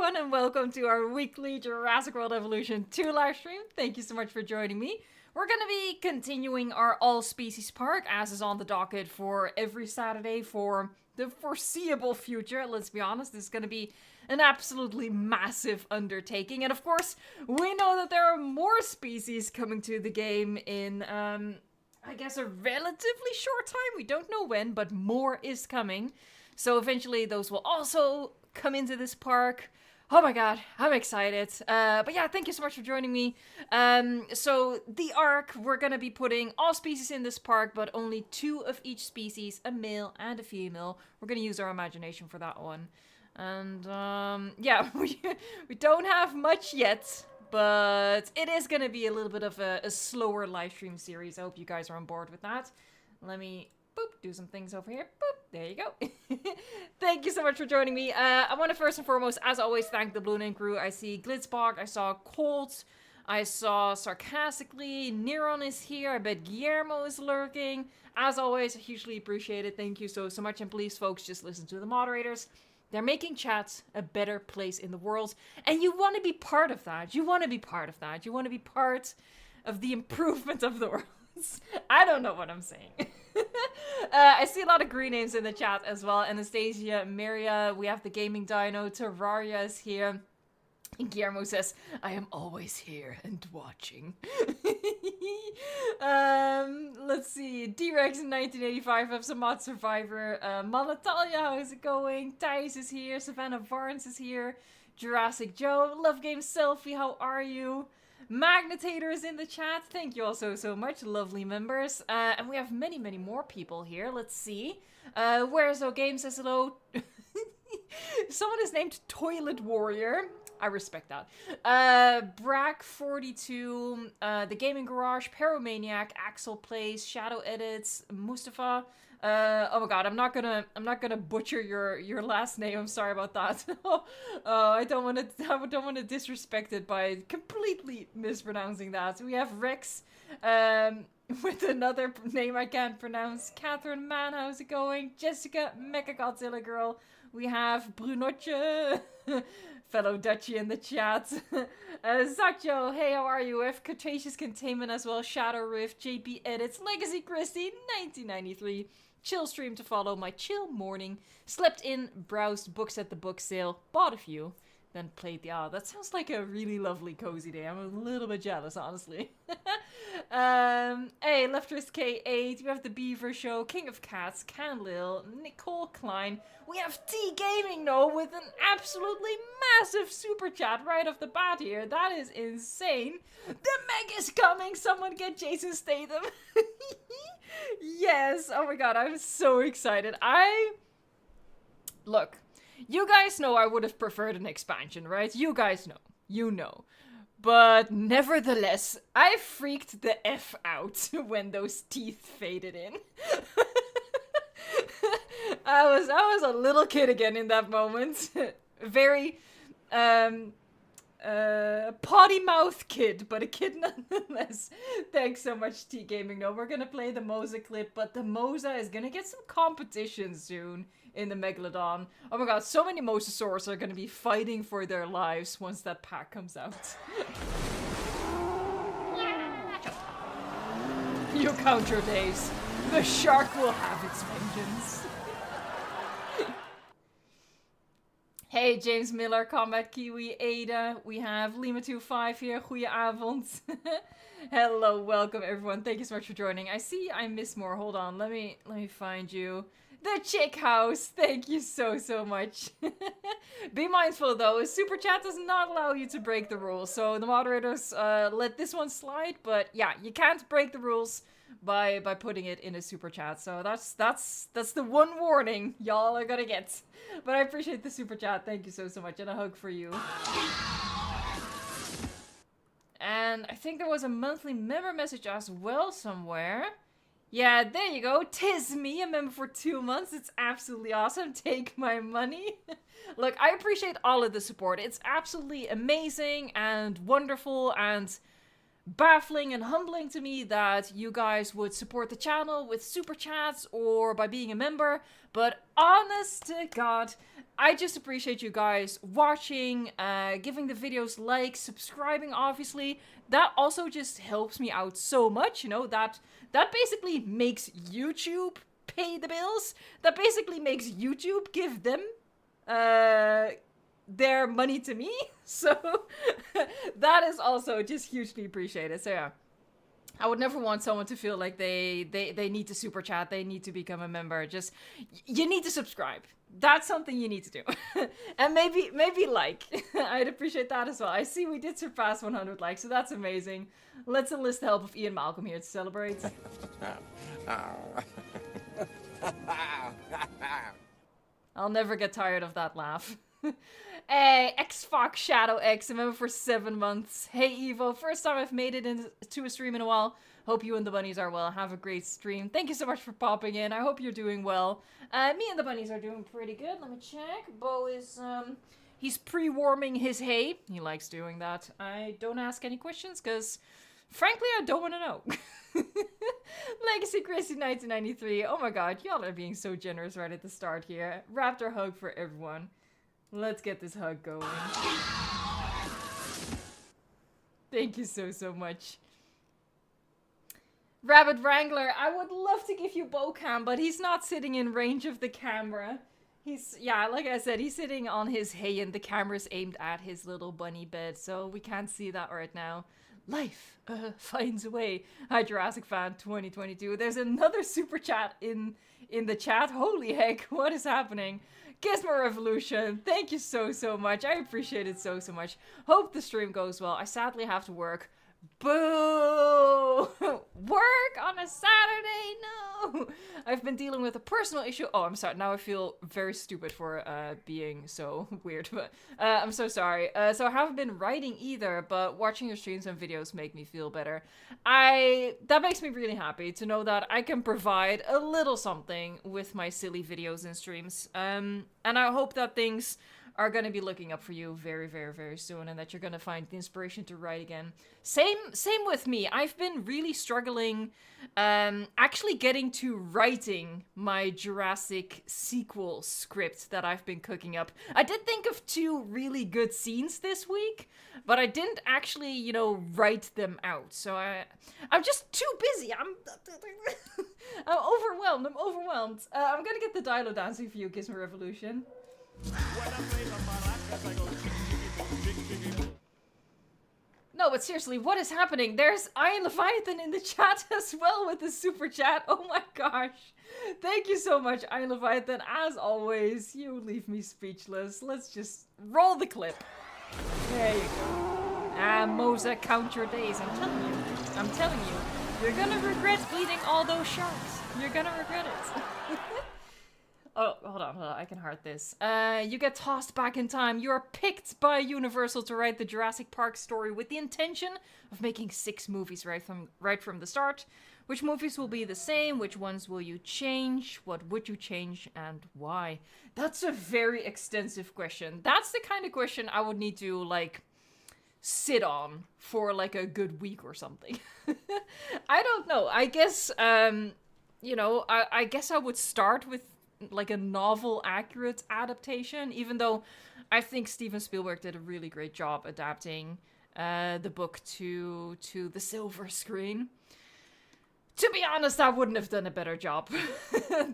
everyone, and welcome to our weekly Jurassic World Evolution 2 live stream. Thank you so much for joining me. We're going to be continuing our all-species park, as is on the docket for every Saturday for the foreseeable future. Let's be honest, this is going to be an absolutely massive undertaking. And of course, we know that there are more species coming to the game in, I guess, a relatively short time. We don't know when, but more is coming. So eventually those will also come into this park. Oh my god, I'm excited. But yeah, thank you so much for joining me. So the Ark, we're gonna be putting all species in this park, but only 2 of each species, a male and a female. We're gonna use our imagination for that one. And yeah, we don't have much yet, but it is gonna be a little bit of a slower live stream series. I hope you guys are on board with that. Let me do some things over here. Boop, there you go. Thank you so much for joining me. I want to first and foremost, as always, thank the Blue Name crew. I see Glitzbog, I saw Colt, I saw Sarcastically, Neron is here, I bet Guillermo is lurking. As always, I hugely appreciate it. Thank you so much, and please, folks, just listen to the moderators. They're making chat a better place in the world, and you want to be part of that. You want to be part of that. You want to be part of the improvement of the world. I don't know what I'm saying. I see a lot of green names in the chat as well. Anastasia, Maria, we have the Gaming Dino, Terraria is here. And Guillermo says, I am always here and watching. Let's see. D-Rex in 1985, have some mod survivor. Malatalia, how is it going? Thijs is here. Savannah Barnes is here. Jurassic Joe, Love Game Selfie, how are you? Magnetator is in the chat. Thank you all so much, lovely members. And we have many more people here. Let's see. Where's O Game says hello. Someone is named Toilet Warrior. I respect that. Brack42, The Gaming Garage, Pyromaniac, Axel Plays, Shadow Edits, Mustafa. Oh my god, I'm not gonna butcher your last name. I'm sorry about that. I don't want to disrespect it by completely mispronouncing that. We have Rex, with another name I can't pronounce. Catherine Mann, how's it going? Jessica, Mecha Godzilla Girl. We have Brunotje, fellow Dutchie in the chat. Zacho, hey, how are you? We have Cretaceous Containment as well. Shadow Rift, JP Edits, Legacy Christie, 1993. Chill stream to follow, my chill morning. Slept in, browsed books at the book sale, bought a few, then played the that sounds like a really lovely cozy day. I'm a little bit jealous, honestly. Hey, Leftrist K8, we have the Beaver Show, King of Cats, Canlil, Nicole Klein. We have T Gaming, though, with an absolutely massive super chat right off the bat here. That is insane. The Meg is coming. Someone get Jason Statham. Yes. Oh my god, I'm so excited. Look, you guys know I would have preferred an expansion, right? You guys know. You know. But nevertheless, I freaked the F out when those teeth faded in. I was a little kid again in that moment. Very potty mouth kid, but a kid nonetheless. Thanks so much, T Gaming. No, we're gonna play the Moza clip, but the Moza is gonna get some competition soon in the Megalodon. Oh my god, so many Mosasaurs are gonna be fighting for their lives once that pack comes out. You count your days. The shark will have its vengeance. Hey, James Miller, Combat Kiwi, Ada. We have Lima25 here. Goedenavond. Hello, welcome everyone. Thank you so much for joining. I see I miss more. Hold on, let me find you. The Chick House. Thank you so much. Be mindful though, Super Chat does not allow you to break the rules. So the moderators let this one slide, but yeah, you can't break the rules by putting it in a super chat. So that's the one warning y'all are gonna get. But I appreciate the super chat. Thank you so much, and a hug for you. And I think there was a monthly member message as well somewhere. Yeah, there you go. Tis me, a member for 2 months. It's absolutely awesome. Take my money. Look, I appreciate all of the support. It's absolutely amazing and wonderful and baffling and humbling to me that you guys would support the channel with super chats or by being a member. But honest to God, I just appreciate you guys watching, giving the videos likes, subscribing, obviously. That also just helps me out so much, you know, that basically makes YouTube pay the bills. That basically makes YouTube give them their money to me. So that is also just hugely appreciated. So yeah, I would never want someone to feel like they need to super chat, they need to become a member. Just, you need to subscribe. That's something you need to do. And maybe like. I'd appreciate that as well. I see we did surpass 100 likes, so that's amazing. Let's enlist the help of Ian Malcolm here to celebrate. I'll never get tired of that laugh. Hey, Xfox Shadow X, a member for 7 months. Hey Evo, first time I've made it into a stream in a while. Hope you and the bunnies are well. Have a great stream. Thank you so much for popping in. I hope you're doing well. Me and the bunnies are doing pretty good. Let me check. Bo is, he's pre-warming his hay. He likes doing that. I don't ask any questions because, frankly, I don't want to know. Legacy Chrissy 1993. Oh my god, y'all are being so generous right at the start here. Raptor hug for everyone. Let's get this hug going. Thank you so much. Rabbit Wrangler, I would love to give you Bocam, but he's not sitting in range of the camera. He's, yeah, like I said, he's sitting on his hay and the camera's aimed at his little bunny bed, so we can't see that right now. Life finds a way. Hi, Jurassic Fan 2022. There's another super chat in the chat. Holy heck, what is happening? Gizmo Revolution, thank you so much. I appreciate it so much. Hope the stream goes well. I sadly have to work. Boo! Work on a Saturday? No! I've been dealing with a personal issue. Oh, I'm sorry. Now I feel very stupid for being so weird. But I'm so sorry. So I haven't been writing either, but watching your streams and videos make me feel better. That makes me really happy to know that I can provide a little something with my silly videos and streams. And I hope that things are going to be looking up for you very soon, and that you're going to find the inspiration to write again. Same with me. I've been really struggling actually getting to writing my Jurassic sequel script that I've been cooking up. I did think of 2 really good scenes this week, but I didn't actually, you know, write them out. So I'm just too busy. I'm overwhelmed. I'm going to get the dialogue dancing for you, Gizmo Revolution. No, but seriously, what is happening? There's Iron Leviathan in the chat as well with the super chat. Oh my gosh. Thank you so much, Iron Leviathan. As always, you leave me speechless. Let's just roll the clip. There you go. Moza, count your days. I'm telling you. You're gonna regret eating all those sharks. You're gonna regret it. Oh, hold on, I can heart this. You get tossed back in time. You are picked by Universal to write the Jurassic Park story with the intention of making 6 movies right from the start. Which movies will be the same? Which ones will you change? What would you change and why? That's a very extensive question. That's the kind of question I would need to, like, sit on for, like, a good week or something. I don't know. I guess, you know, I guess I would start with like a novel accurate adaptation, even though I think Steven Spielberg did a really great job adapting the book to the silver screen. To be honest, I wouldn't have done a better job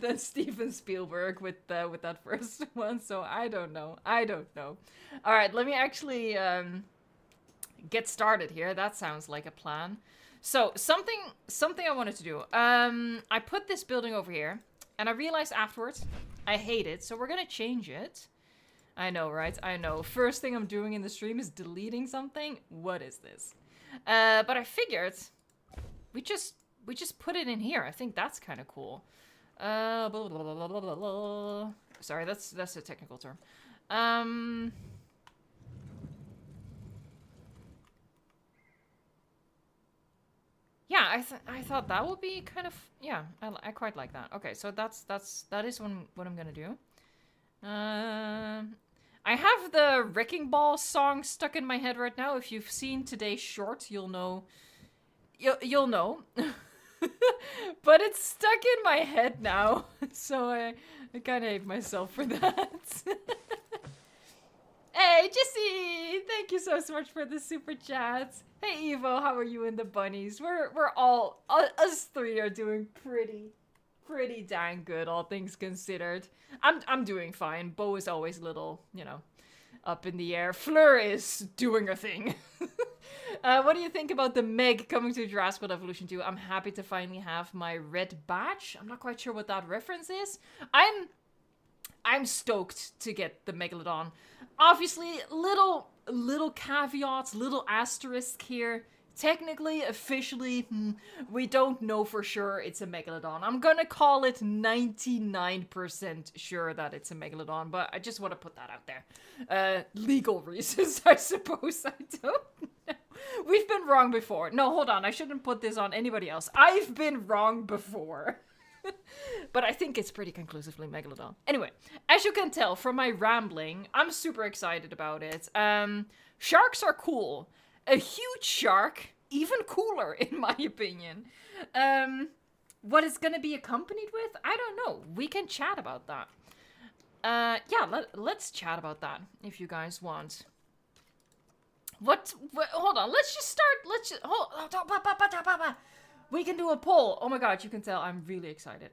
than Steven Spielberg with that first one, so I don't know. All right, let me actually get started here. That sounds like a plan. So something I wanted to do. I put this building over here. And I realized afterwards, I hate it, so we're gonna change it. I know, right? I know. First thing I'm doing in the stream is deleting something. What is this? But I figured we just put it in here. I think that's kind of cool. Blah, blah, blah, blah, blah, blah. Sorry, that's a technical term. Yeah, I thought that would be kind of, yeah, I quite like that. Okay, so that is what I'm gonna do. I have the Wrecking Ball song stuck in my head right now. If you've seen today's short, you'll know you'll know. But it's stuck in my head now, so I kind of hate myself for that. Hey, Jesse! Thank you so much for the super chats. Hey, Evo, how are you and the bunnies? We're all us three are doing pretty dang good, all things considered. I'm doing fine. Bo is always a little, up in the air. Fleur is doing her thing. What do you think about the Meg coming to Jurassic World Evolution 2? I'm happy to finally have my red badge. I'm not quite sure what that reference is. I'm stoked to get the Megalodon. Obviously, little caveats, little asterisk here. Technically, officially, we don't know for sure it's a Megalodon. I'm gonna call it 99% sure that it's a Megalodon, but I just want to put that out there. Legal reasons, I suppose. I don't know. We've been wrong before. No, hold on. I shouldn't put this on anybody else. I've been wrong before. But I think it's pretty conclusively Megalodon. Anyway, as you can tell from my rambling, I'm super excited about it. Sharks are cool. A huge shark, even cooler in my opinion. What it's gonna be accompanied with? I don't know. We can chat about that. Yeah, let's chat about that if you guys want. What? Hold on. Let's just start. We can do a poll. Oh my god, you can tell I'm really excited.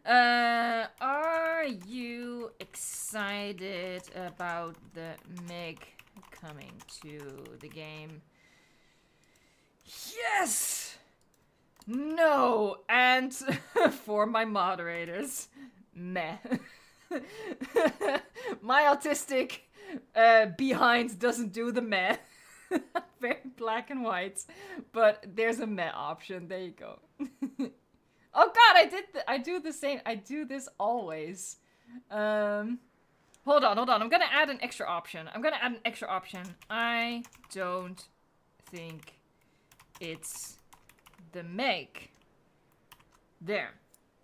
Are you excited about the Meg coming to the game? Yes! No! And for my moderators, meh. My autistic behind doesn't do the meh. Very black and white, but there's a meh option. There you go. Oh god, I do the same. I do this always. Hold on. I'm gonna add an extra option. I don't think it's the Meg. There.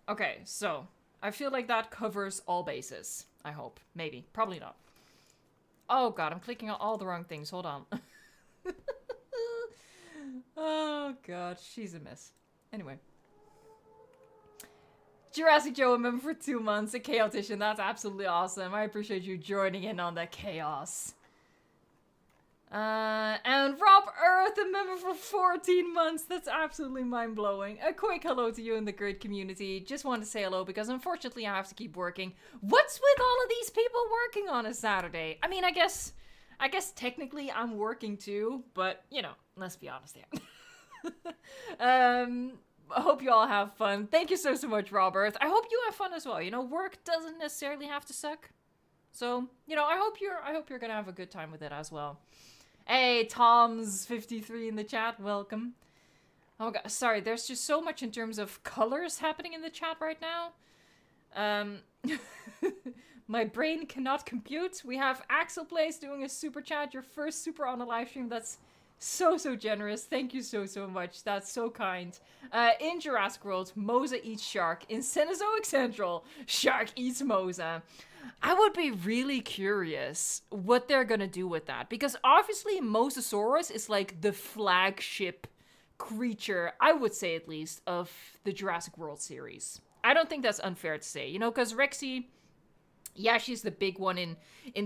Okay, so I feel like that covers all bases. I hope. Maybe. Probably not. Oh god, I'm clicking on all the wrong things. Hold on. Oh god, she's a mess. Anyway. Jurassic Joe, a member for 2 months, a chaotician. That's absolutely awesome. I appreciate you joining in on the chaos. And Rob Earth, a member for 14 months. That's absolutely mind-blowing. A quick hello to you in the great community. Just wanted to say hello because unfortunately I have to keep working. What's with all of these people working on a Saturday? I mean, I guess technically I'm working too, but, let's be honest here. I hope you all have fun. Thank you so much, Robert. I hope you have fun as well. Work doesn't necessarily have to suck. So, I hope you're gonna have a good time with it as well. Hey, Tom's53 in the chat. Welcome. Oh god, sorry. There's just so much in terms of colors happening in the chat right now. My brain cannot compute. We have Axel Place doing a super chat. Your first super on a live stream. That's so generous. Thank you so much. That's so kind. In Jurassic World, Mosa eats shark. In Cenozoic Central, shark eats Mosa. I would be really curious what they're gonna do with that, because obviously Mosasaurus is like the flagship creature, I would say at least, of the Jurassic World series. I don't think that's unfair to say, because Rexy, yeah, she's the big one in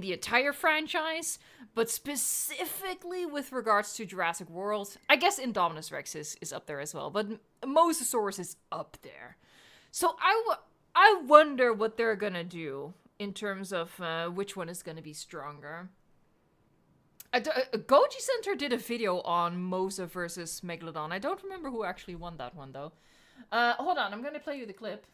the entire franchise, but specifically with regards to Jurassic World, I guess Indominus Rex is up there as well, but Mosasaurus is up there. So I wonder what they're gonna do in terms of which one is gonna be stronger. Goji Center did a video on Mosa versus Megalodon. I don't remember who actually won that one, though. Hold on, I'm gonna play you the clip.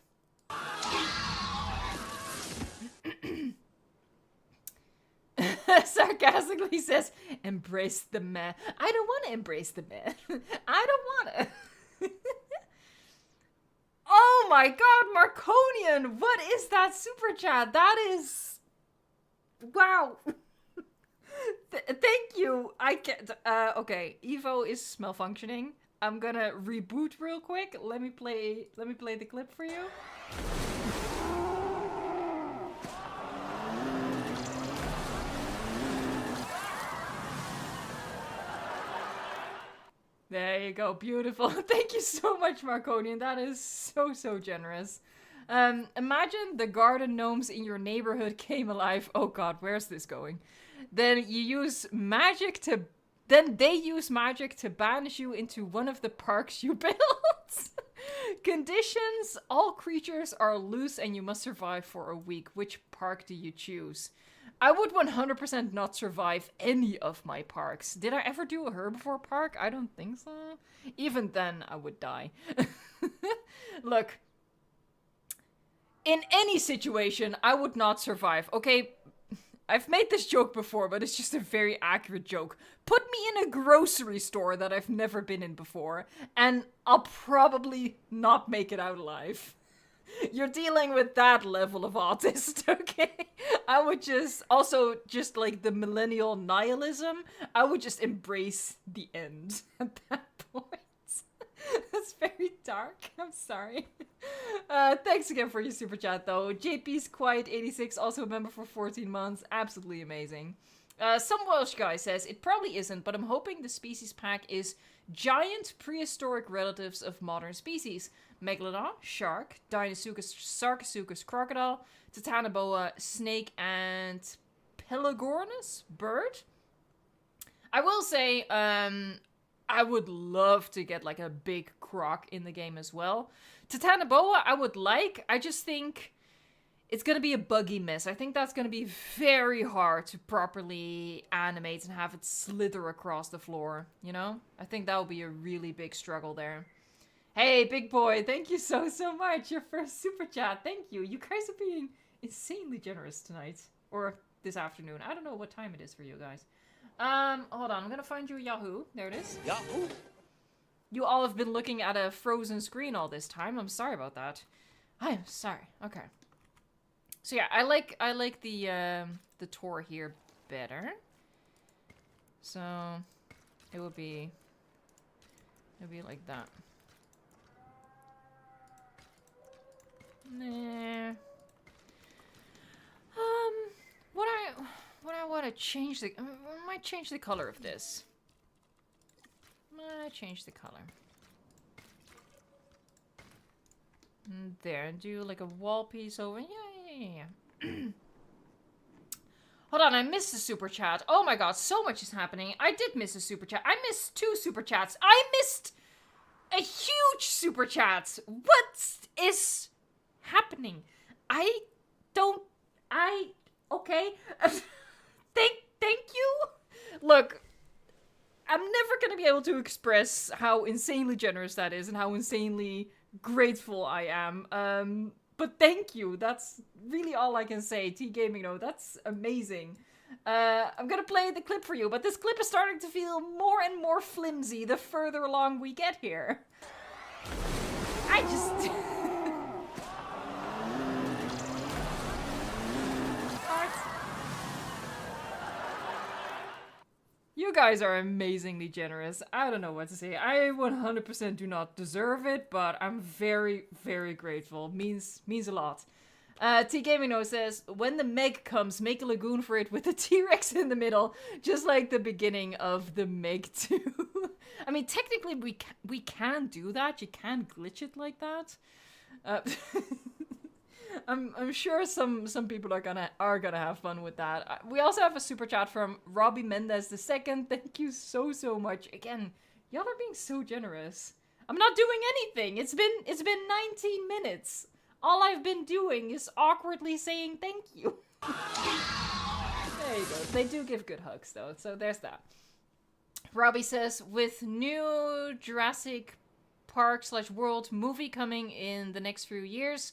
Sarcastically says, embrace the meh. I don't want to embrace the meh. I don't want to. Oh my god, Marconian! What is that super chat? That is... Wow. Thank you. I can't... okay, Evo is malfunctioning. I'm gonna reboot real quick. Let me play the clip for you. There you go. Beautiful. Thank you so much, Marconian. That is so, so generous. Imagine the garden gnomes in your neighborhood came alive. Oh god, where's this going? Then they use magic to banish you into one of the parks you built. Conditions: all creatures are loose and you must survive for a week. Which park do you choose? I would 100% not survive any of my parks. Did I ever do a herbivore park? I don't think so. Even then, I would die. Look, in any situation, I would not survive. Okay, I've made this joke before, but it's just a very accurate joke. Put me in a grocery store that I've never been in before, and I'll probably not make it out alive. You're dealing with that level of autist, okay? I would just, also, just like the millennial nihilism, I would just embrace the end at that point. That's very dark. I'm sorry. Thanks again for your super chat, though. JP's Quiet 86, also a member for 14 months. Absolutely amazing. Some Welsh guy says, it probably isn't, but I'm hoping the species pack is giant prehistoric relatives of modern species. Megalodon, shark, Deinosuchus, Sarcosuchus, crocodile, Titanoboa, snake, and Pelagornis, bird. I will say, I would love to get like a big croc in the game as well. Titanoboa, I would like. I just think it's going to be a buggy mess. I think that's going to be very hard to properly animate and have it slither across the floor, you know? I think that would be a really big struggle there. Hey, big boy, thank you so, so much. Your first super chat, thank you. You guys are being insanely generous tonight. Or this afternoon. I don't know what time it is for you guys. Hold on, I'm gonna find your Yahoo. There it is. Yahoo! You all have been looking at a frozen screen all this time. I'm sorry about that. I am sorry. Okay. So yeah, I like the tour here better. So it would be like that. Nah. What I want to change I might change the color of this. Might change the color. And there, and do like a wall piece over. Yeah. Hold on, I missed the super chat. Oh my god, so much is happening. I did miss a super chat. I missed 2 super chats. I missed a huge super chat. What is happening? Okay. Thank you. Look, I'm never gonna be able to express how insanely generous that is and how insanely grateful I am. But thank you. That's really all I can say. T-Gaming, no, that's amazing. I'm gonna play the clip for you, but this clip is starting to feel more and more flimsy the further along we get here. I just... You guys are amazingly generous. I don't know what to say. I 100% do not deserve it, but I'm very, very grateful. Means a lot. T-Gaming No says, when the Meg comes, make a lagoon for it with a T-Rex in the middle, just like the beginning of the Meg 2. I mean, technically we can do that. You can glitch it like that. I'm sure some people are gonna have fun with that. We also have a super chat from Robbie Mendez II. Thank you so much. Again, y'all are being so generous. I'm not doing anything. It's been 19 minutes. All I've been doing is awkwardly saying thank you. There you go. They do give good hugs though, so there's that. Robbie says, with new Jurassic Park/World movie coming in the next few years,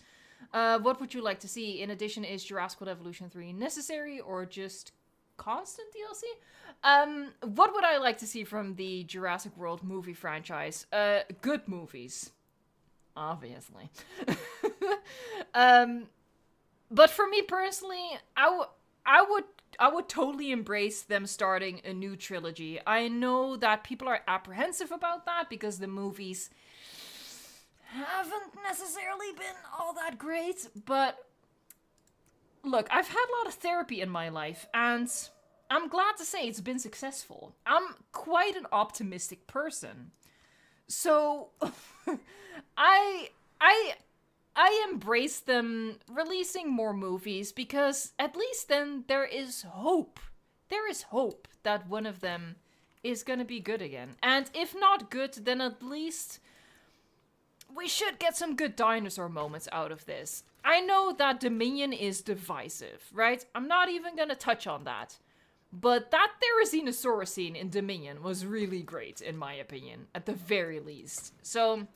what would you like to see? In addition, is Jurassic World Evolution 3 necessary or just constant DLC? What would I like to see from the Jurassic World movie franchise? Good movies. Obviously. But for me personally, I would totally embrace them starting a new trilogy. I know that people are apprehensive about that because the movies haven't necessarily been all that great, but look, I've had a lot of therapy in my life, and I'm glad to say it's been successful. I'm quite an optimistic person. So I I I embrace them releasing more movies because at least then there is hope. There is hope that one of them is gonna be good again. And if not good, then at least we should get some good dinosaur moments out of this. I know that Dominion is divisive, right? I'm not even gonna touch on that. But that Therizinosaurus scene in Dominion was really great, in my opinion, at the very least. So,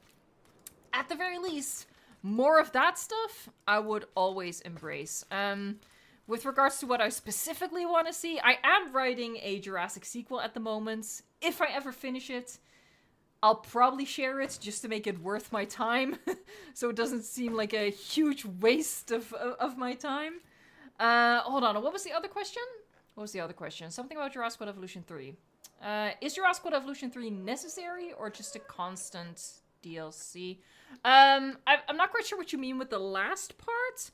at the very least, more of that stuff I would always embrace. With regards to what I specifically want to see, I am writing a Jurassic sequel at the moment. If I ever finish it, I'll probably share it just to make it worth my time, so it doesn't seem like a huge waste of my time. Hold on, what was the other question? What was the other question? Something about Jurassic World Evolution 3. Is Jurassic World Evolution 3 necessary or just a constant DLC? I'm not quite sure what you mean with the last part.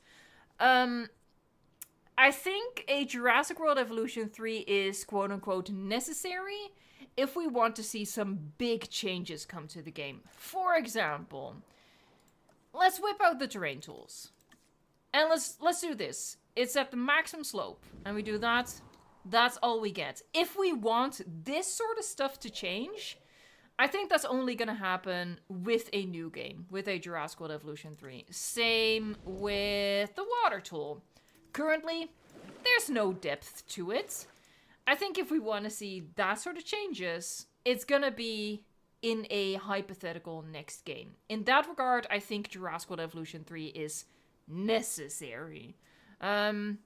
I think a Jurassic World Evolution 3 is quote-unquote necessary if we want to see some big changes come to the game. For example, let's whip out the terrain tools. And let's do this. It's at the maximum slope, and we do that. That's all we get. If we want this sort of stuff to change, I think that's only gonna happen with a new game, with a Jurassic World Evolution 3. Same with the water tool. Currently, there's no depth to it. I think if we want to see that sort of changes, it's gonna be in a hypothetical next game. In that regard, I think Jurassic World Evolution 3 is necessary. And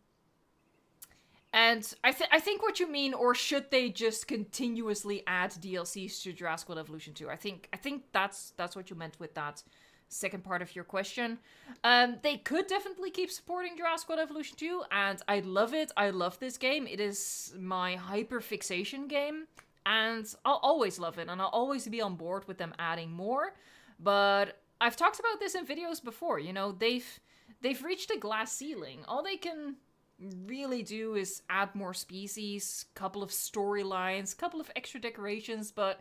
I think what you mean, or should they just continuously add DLCs to Jurassic World Evolution 2? I think that's what you meant with that second part of your question. They could definitely keep supporting Jurassic World Evolution 2, and I love it. I love this game. It is my hyper-fixation game, and I'll always love it, and I'll always be on board with them adding more. But I've talked about this in videos before, you know, they've reached a glass ceiling. All they can really do is add more species, couple of storylines, couple of extra decorations, but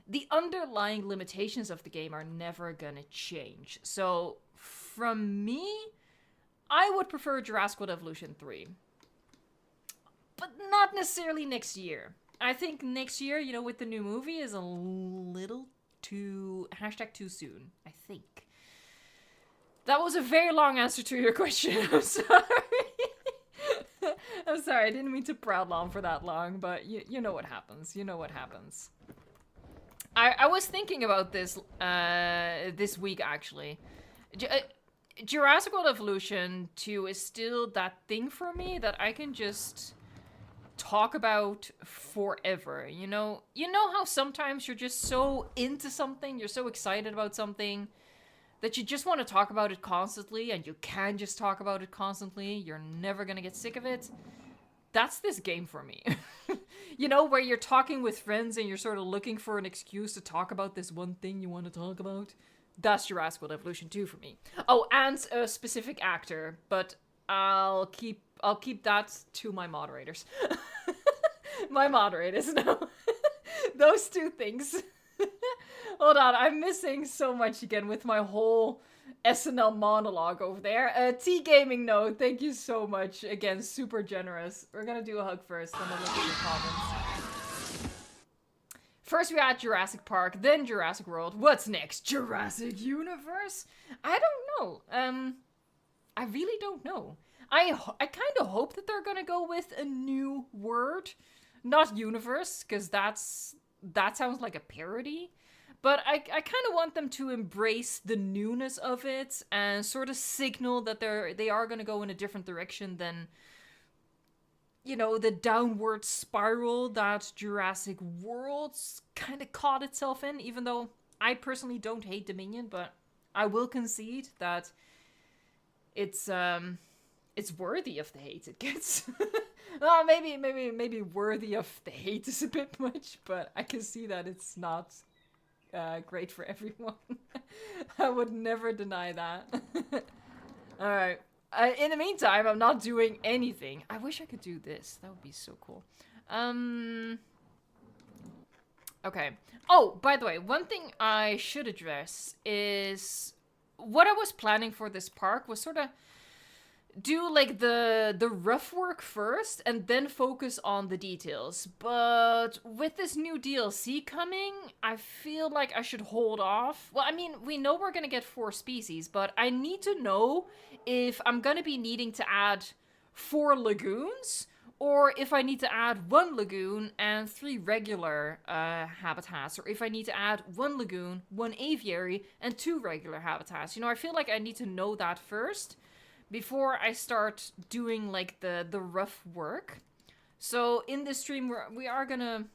the underlying limitations of the game are never gonna change. So, from me, I would prefer Jurassic World Evolution 3. But not necessarily next year. I think next year, you know, with the new movie is a little too... #too soon, I think. That was a very long answer to your question. I'm sorry. I'm sorry, I didn't mean to prattle on for that long, but you know what happens. You know what happens. I was thinking about this this week, actually. Jurassic World Evolution 2 is still that thing for me that I can just talk about forever. You know how sometimes you're just so into something, you're so excited about something, that you just want to talk about it constantly, and you can just talk about it constantly. You're never gonna get sick of it. That's this game for me. You know, where you're talking with friends and you're sort of looking for an excuse to talk about this one thing you want to talk about. That's Jurassic World Evolution 2 for me. Oh, and a specific actor, but I'll keep that to my moderators. My moderators, no. Those two things. Hold on, I'm missing so much again with my whole SNL monologue over there. T-Gaming Note, thank you so much. Again, super generous. We're gonna do a hug first, then we'll look at your comments. First we had Jurassic Park, then Jurassic World. What's next? Jurassic Universe? I don't know. I really don't know. I kind of hope that they're gonna go with a new word. Not universe, because that sounds like a parody. But I kind of want them to embrace the newness of it and sort of signal that they are going to go in a different direction than, you know, the downward spiral that Jurassic World kind of caught itself in. Even though I personally don't hate Dominion, but I will concede that it's worthy of the hate it gets. Well, maybe worthy of the hate is a bit much, but I can see that it's not great for everyone. I would never deny that. Alright. In the meantime, I'm not doing anything. I wish I could do this. That would be so cool. Okay. Oh, by the way, one thing I should address is what I was planning for this park was sort of do like the rough work first and then focus on the details. But with this new DLC coming, I feel like I should hold off. Well, I mean, we know we're gonna get 4 species, but I need to know if I'm gonna be needing to add 4 lagoons, or if I need to add 1 lagoon and 3 regular habitats, or if I need to add 1 lagoon, 1 aviary, and 2 regular habitats. You know, I feel like I need to know that first before I start doing like the rough work. So in this stream, we are gonna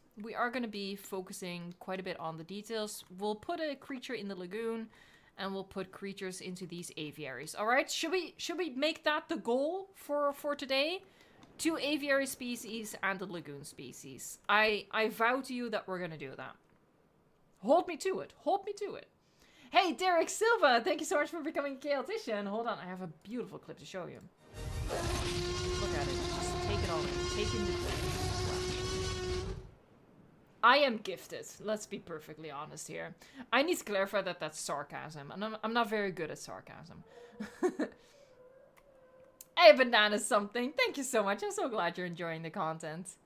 be focusing quite a bit on the details. We'll put a creature in the lagoon, and we'll put creatures into these aviaries. All right, should we make that the goal for today? 2 aviary species and a lagoon species. I vow to you that we're gonna do that. Hold me to it. Hold me to it. Hey, Derek Silva, thank you so much for becoming a chaotician. Hold on, I have a beautiful clip to show you. Look at it. Just take it all in. Take in the joy. I am gifted. Let's be perfectly honest here. I need to clarify that that's sarcasm, and I'm not very good at sarcasm. Hey, Banana Something, thank you so much. I'm so glad you're enjoying the content.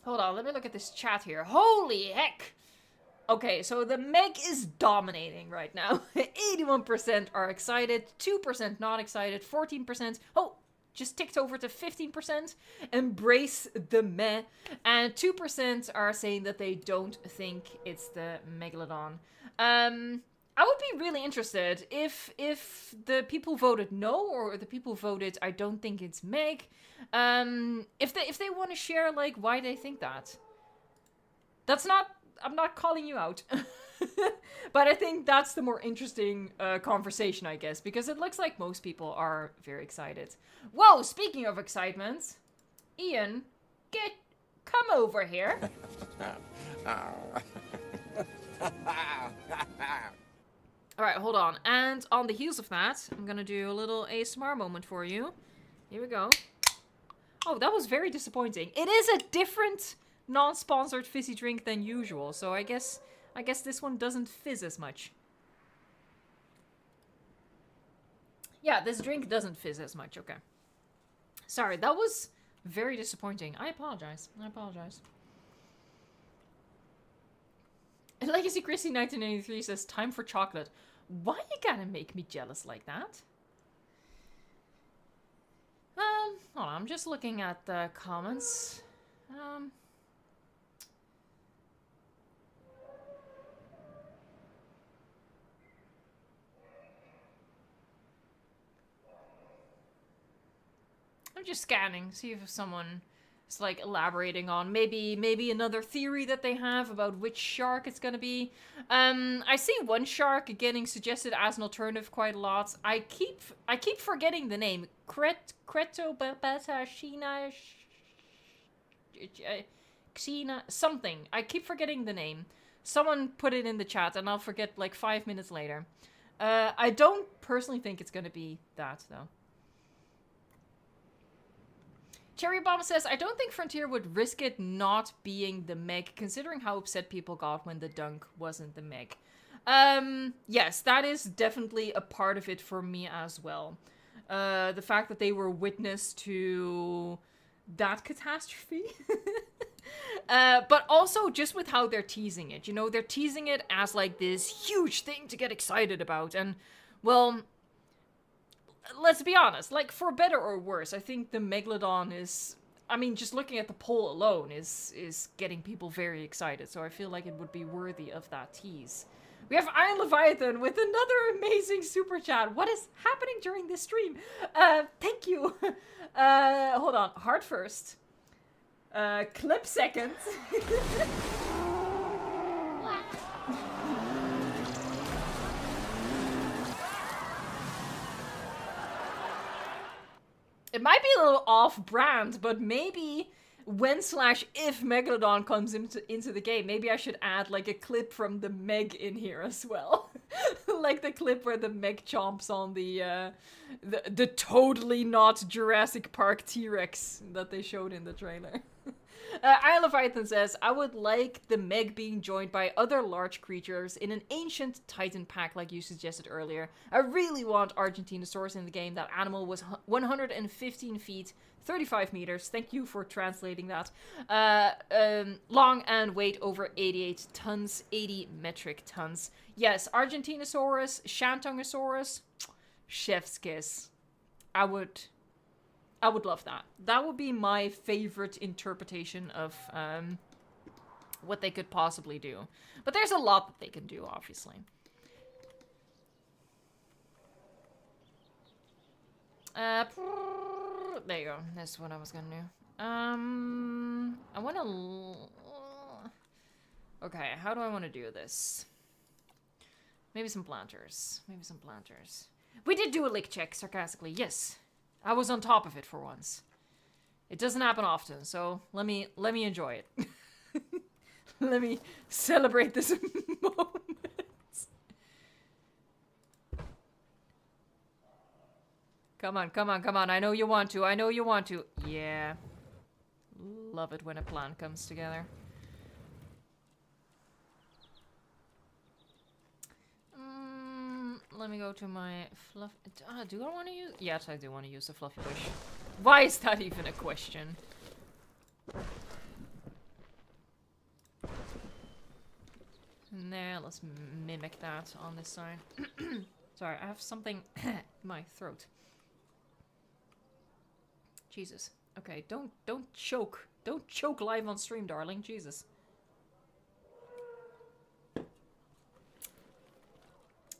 Hold on, let me look at this chat here. Holy heck! Okay, so the Meg is dominating right now. 81% are excited, 2% not excited, 14%... Oh, just ticked over to 15%. Embrace the meh. And 2% are saying that they don't think it's the Megalodon. I would be really interested if the people voted no, or the people voted I don't think it's Meg. If they want to share like why they think that. That's not, I'm not calling you out. But I think that's the more interesting conversation, I guess, because it looks like most people are very excited. Whoa, speaking of excitement, Ian, come over here. Alright, hold on. And on the heels of that, I'm gonna do a little ASMR moment for you. Here we go. Oh, that was very disappointing. It is a different non-sponsored fizzy drink than usual, so I guess this one doesn't fizz as much. Yeah, this drink doesn't fizz as much, okay. Sorry, that was very disappointing. I apologize. I apologize. Legacy Chrissy 1983 says, time for chocolate. Why you gotta make me jealous like that? Hold on, I'm just looking at the comments. I'm just scanning, see if someone is like elaborating on maybe another theory that they have about which shark it's gonna be. I see one shark getting suggested as an alternative quite a lot. I keep forgetting the name. Cretobata Xena something. I keep forgetting the name. Someone put it in the chat and I'll forget like 5 minutes later. I don't personally think it's gonna be that though. Cherry Bomb says, I don't think Frontier would risk it not being the Meg, considering how upset people got when the dunk wasn't the Meg. Yes, that is definitely a part of it for me as well. The fact that they were witness to that catastrophe. But also just with how they're teasing it. You know, they're teasing it as like this huge thing to get excited about. And, well, let's be honest, like, for better or worse, I think the Megalodon is, I mean, just looking at the poll alone is getting people very excited, so I feel like it would be worthy of that tease. We have Iron Leviathan with another amazing super chat. What is happening during this stream? Thank you. Hold on, heart first. Clip second. It might be a little off-brand, but maybe when/if Megalodon comes into the game, maybe I should add like a clip from the Meg in here as well. Like the clip where the mech chomps on the totally not Jurassic Park T-Rex that they showed in the trailer. Isle of Python says, I would like the Meg being joined by other large creatures in an ancient Titan pack like you suggested earlier. I really want Argentinosaurus in the game. That animal was 115 feet, 35 meters. Thank you for translating that. Long and weight over 88 tons, 80 metric tons. Yes, Argentinosaurus, Shantongosaurus, chef's kiss. I would love that. That would be my favorite interpretation of what they could possibly do. But there's a lot that they can do, obviously. There you go. That's what I was gonna do. I want to... Okay, how do I want to do this? Maybe some planters. Maybe some planters. We did do a lick check, sarcastically. Yes. I was on top of it for once. It doesn't happen often, so let me enjoy it. Let me celebrate this moment. Come on, come on, come on. I know you want to. I know you want to. Yeah. Love it when a plan comes together. Let me go to my fluff. Do I want to use? Yes, I do want to use the fluffy bush. Why is that even a question? And there, let's mimic that on this side. Sorry, I have something in my throat. Jesus. Okay, don't choke. Don't choke live on stream, darling. Jesus. All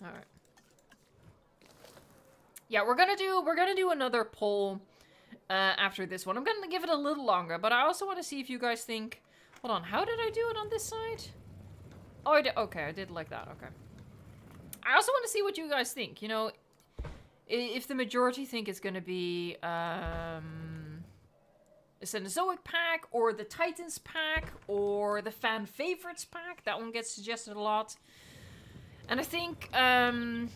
right. Yeah, we're gonna do another poll after this one. I'm gonna give it a little longer, but I also want to see if you guys think. Hold on, how did I do it on this side? Oh, I did. Okay, I did like that. Okay. I also want to see what you guys think. You know, if the majority think it's gonna be a Cenozoic pack, or the Titans pack, or the fan favorites pack. That one gets suggested a lot. And I think a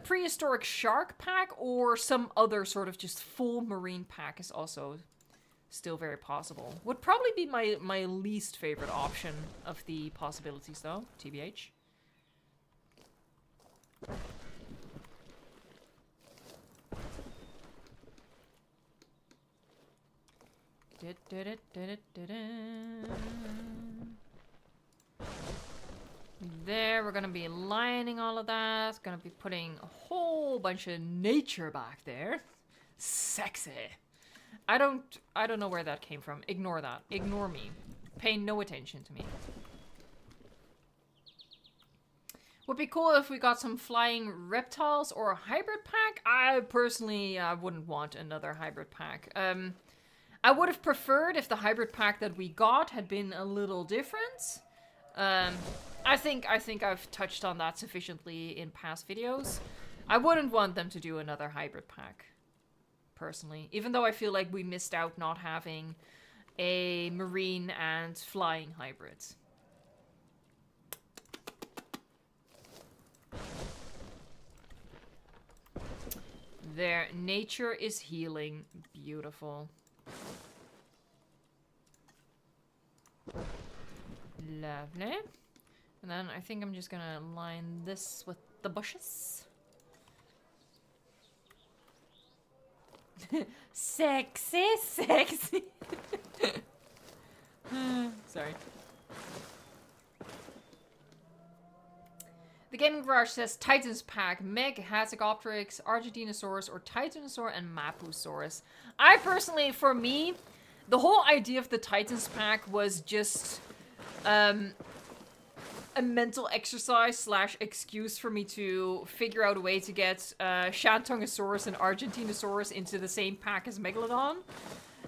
prehistoric shark pack or some other sort of just full marine pack is also still very possible. Would probably be my least favorite option of the possibilities, though, TBH. There, we're gonna be lining all of that. Gonna be putting a whole bunch of nature back there. Sexy. I don't know where that came from. Ignore that. Ignore me. Pay no attention to me. Would be cool if we got some flying reptiles or a hybrid pack. I personally wouldn't want another hybrid pack. I would have preferred if the hybrid pack that we got had been a little different. I think I've touched on that sufficiently in past videos. I wouldn't want them to do another hybrid pack, personally. Even though I feel like we missed out not having a marine and flying hybrids. There, nature is healing. Beautiful. Lovely. And then I think I'm just gonna line this with the bushes. Sexy, sexy. Sorry. The Gaming Garage says Titans pack, Meg, Hasicopteryx, Argentinosaurus, or Titanosaur and Mapusaurus. I personally, for me, the whole idea of the Titans pack was just a mental exercise / excuse for me to figure out a way to get Shantongosaurus and Argentinosaurus into the same pack as Megalodon.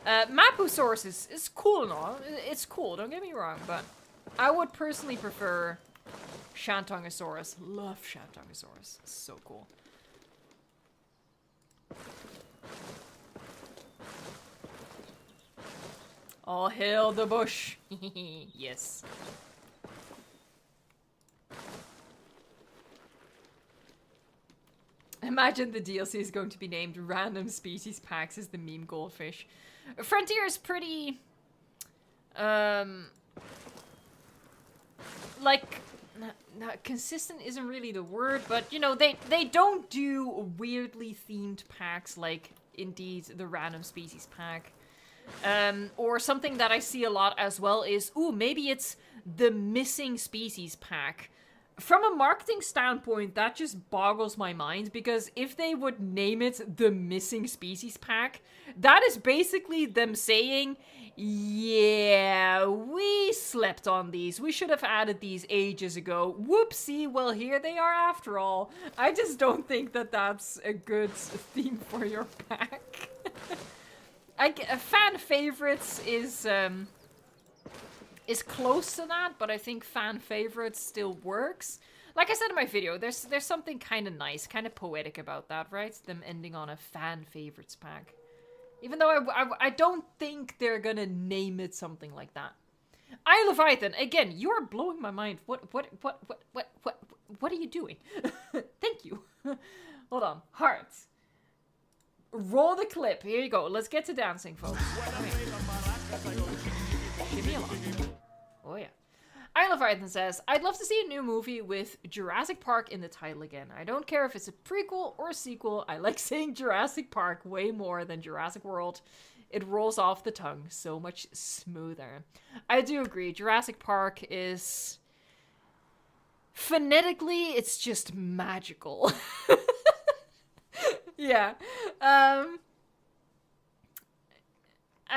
Mapusaurus is cool and all. It's cool, don't get me wrong, but I would personally prefer Shantongosaurus. Love Shantongosaurus. It's so cool. All hail the bush. Yes. imagine the DLC is going to be named Random Species Packs as the meme goldfish. Frontier is pretty... like... consistent isn't really the word, but, you know, they don't do weirdly themed packs like, indeed, the Random Species Pack. Or something that I see a lot as well is, ooh, maybe it's the Missing Species Pack. From a marketing standpoint, that just boggles my mind, because if they would name it the Missing Species Pack, that is basically them saying, yeah, we slept on these. We should have added these ages ago. Whoopsie, well, here they are after all. I just don't think that that's a good theme for your pack. Fan favorites is close to that, but I think fan favorites still works. Like I said in my video, there's something kind of nice, kind of poetic about that, right? Them ending on a fan favorites pack. Even though I don't think they're gonna name it something like that. I Leviathan, again, you're blowing my mind. What are you doing? Thank you. Hold on. Hearts. Roll the clip. Here you go. Let's get to dancing, folks. Give me a lot. Oh, yeah. I Leviathan says, I'd love to see a new movie with Jurassic Park in the title again. I don't care if it's a prequel or a sequel. I like saying Jurassic Park way more than Jurassic World. It rolls off the tongue so much smoother. I do agree. Jurassic Park is... phonetically, it's just magical. Yeah. I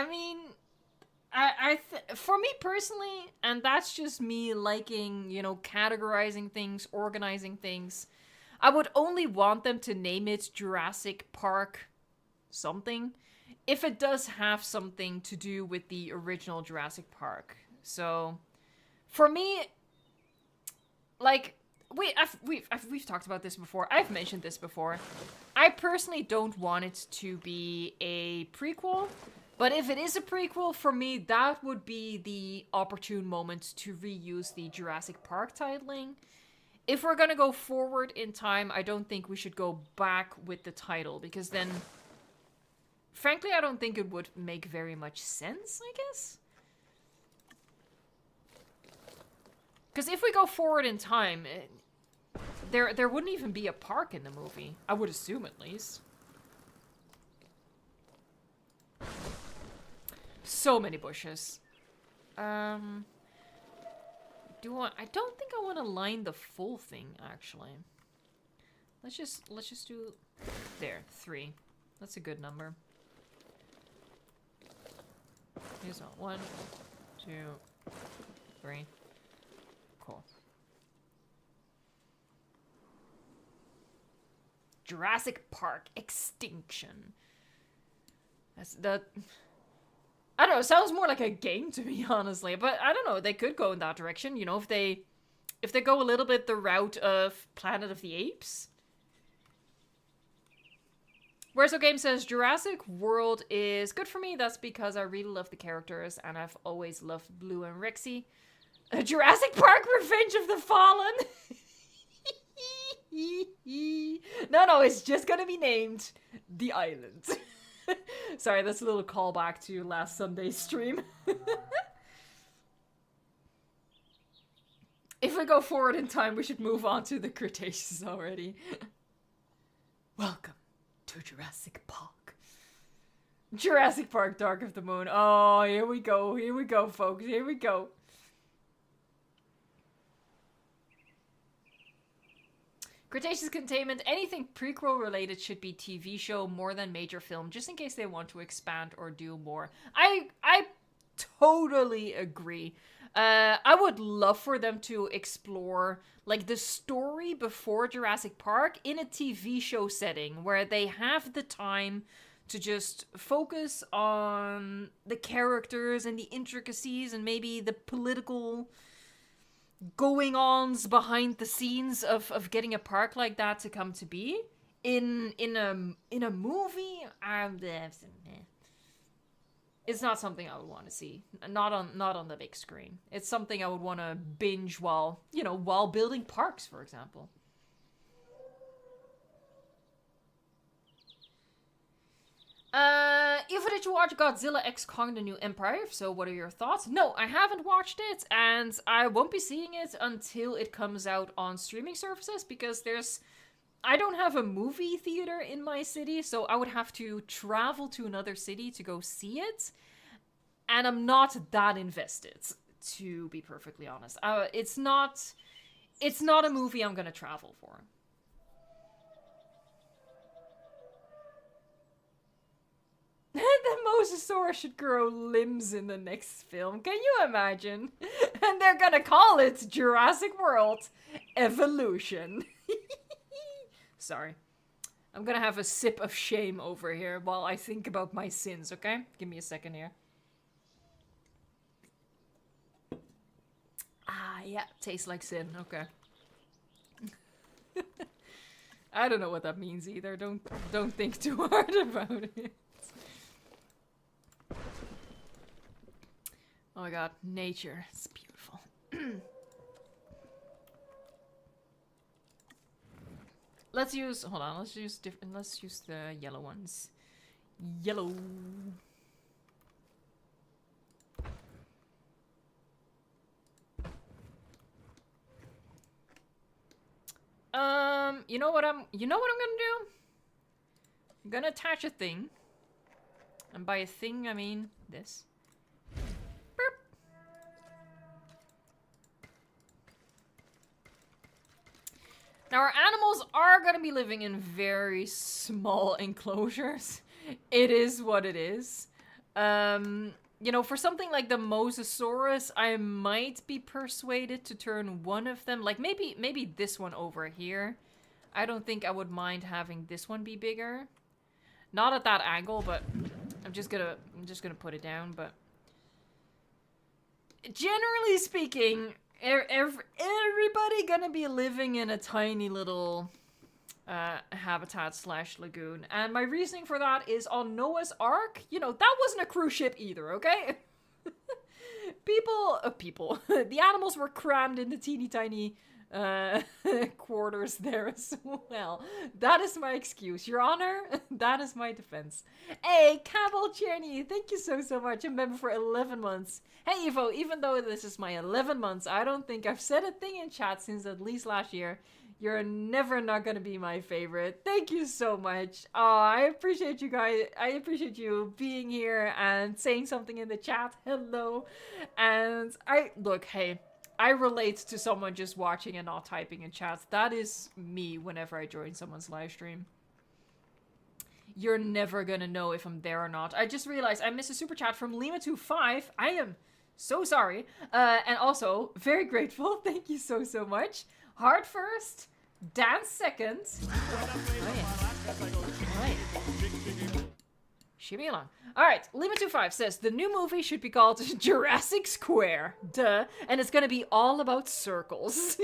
mean, for me personally, and that's just me liking, you know, categorizing things, organizing things, I would only want them to name it Jurassic Park something if it does have something to do with the original Jurassic Park. So, for me, like... We've talked about this before. I've mentioned this before. I personally don't want it to be a prequel, but if it is a prequel, for me, that would be the opportune moment to reuse the Jurassic Park titling. If we're gonna go forward in time, I don't think we should go back with the title, because then, frankly, I don't think it would make very much sense, I guess. Because if we go forward in time, there wouldn't even be a park in the movie. I would assume, at least. So many bushes. I don't think I want to line the full thing, actually. Let's just do... There, 3. That's a good number. Here's one, 2, 3. Cool. Jurassic Park Extinction. That's the... I don't know, it sounds more like a game to me, honestly. But I don't know, they could go in that direction, you know, if they go a little bit the route of Planet of the Apes. Whereas Game says, Jurassic World is good for me. That's because I really love the characters, and I've always loved Blue and Rexy. Jurassic Park Revenge of the Fallen. No, it's just gonna be named The Island. Sorry, that's a little callback to last Sunday's stream. If we go forward in time, we should move on to the Cretaceous already. Welcome to Jurassic Park. Jurassic Park Dark of the Moon. Oh, here we go, folks, here we go. Cretaceous Containment, anything prequel related should be TV show more than major film, just in case they want to expand or do more. I totally agree. I would love for them to explore like the story before Jurassic Park in a TV show setting where they have the time to just focus on the characters and the intricacies and maybe the political going-ons behind the scenes of getting a park like that to come to be in a movie. It's not something I would want to see. Not on the big screen. It's something I would want to binge while building parks, for example. Eva, did you watch Godzilla X Kong: The New Empire? If so, what are your thoughts? No, I haven't watched it, and I won't be seeing it until it comes out on streaming services, because I don't have a movie theater in my city, so I would have to travel to another city to go see it, and I'm not that invested, to be perfectly honest. It's not a movie I'm gonna travel for. The Mosasaurus should grow limbs in the next film. Can you imagine? And they're gonna call it Jurassic World Evolution. Sorry. I'm gonna have a sip of shame over here while I think about my sins, okay? Give me a second here. Ah, yeah. Tastes like sin. Okay. I don't know what that means either. Don't think too hard about it. Oh my god, nature. It's beautiful. Let's use the yellow ones. Yellow. You know what I'm gonna do? I'm gonna attach a thing. And by a thing, I mean this. Now, our animals are going to be living in very small enclosures. It is what it is. You know, for something like the Mosasaurus, I might be persuaded to turn one of them, like maybe this one over here. I don't think I would mind having this one be bigger. Not at that angle, but I'm just gonna put it down, but generally speaking, everybody gonna be living in a tiny little habitat / lagoon. And my reasoning for that is on Noah's Ark, you know, that wasn't a cruise ship either, okay? The animals were crammed into teeny tiny quarters there as well. That is my excuse, Your Honor. That is my defense. Hey, Campbell Cherny, thank you so much. A member for 11 months. Hey, Evo, even though this is my 11 months, I don't think I've said a thing in chat since at least last year. You're never not gonna be my favorite. Thank you so much. Oh, I appreciate you guys. I appreciate you being here and saying something in the chat. Hello. And hey, I relate to someone just watching and not typing in chat. That is me whenever I join someone's live stream. You're never gonna know if I'm there or not. I just realized I missed a super chat from Lima25. I am so sorry. And also, very grateful. Thank you so much. Heart first, dance second. Oh yeah. Shimmy along. Alright, Lima25 says, the new movie should be called Jurassic Square. Duh. And it's gonna be all about circles.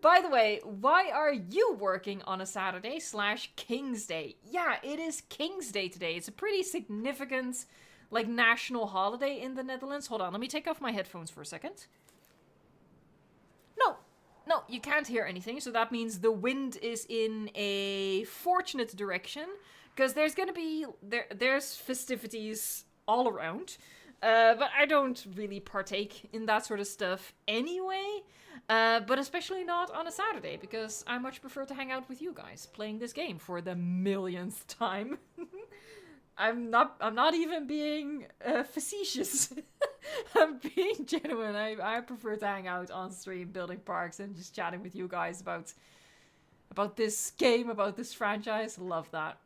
By the way, why are you working on a Saturday / King's Day? Yeah, it is King's Day today. It's a pretty significant, like, national holiday in the Netherlands. Hold on, let me take off my headphones for a second. No, you can't hear anything, so that means the wind is in a fortunate direction, because there's gonna be, there's festivities all around, but I don't really partake in that sort of stuff anyway, but especially not on a Saturday, because I much prefer to hang out with you guys, playing this game for the millionth time. I'm not even being facetious. I'm being genuine. I prefer to hang out on stream, building parks, and just chatting with you guys about this game, about this franchise. Love that.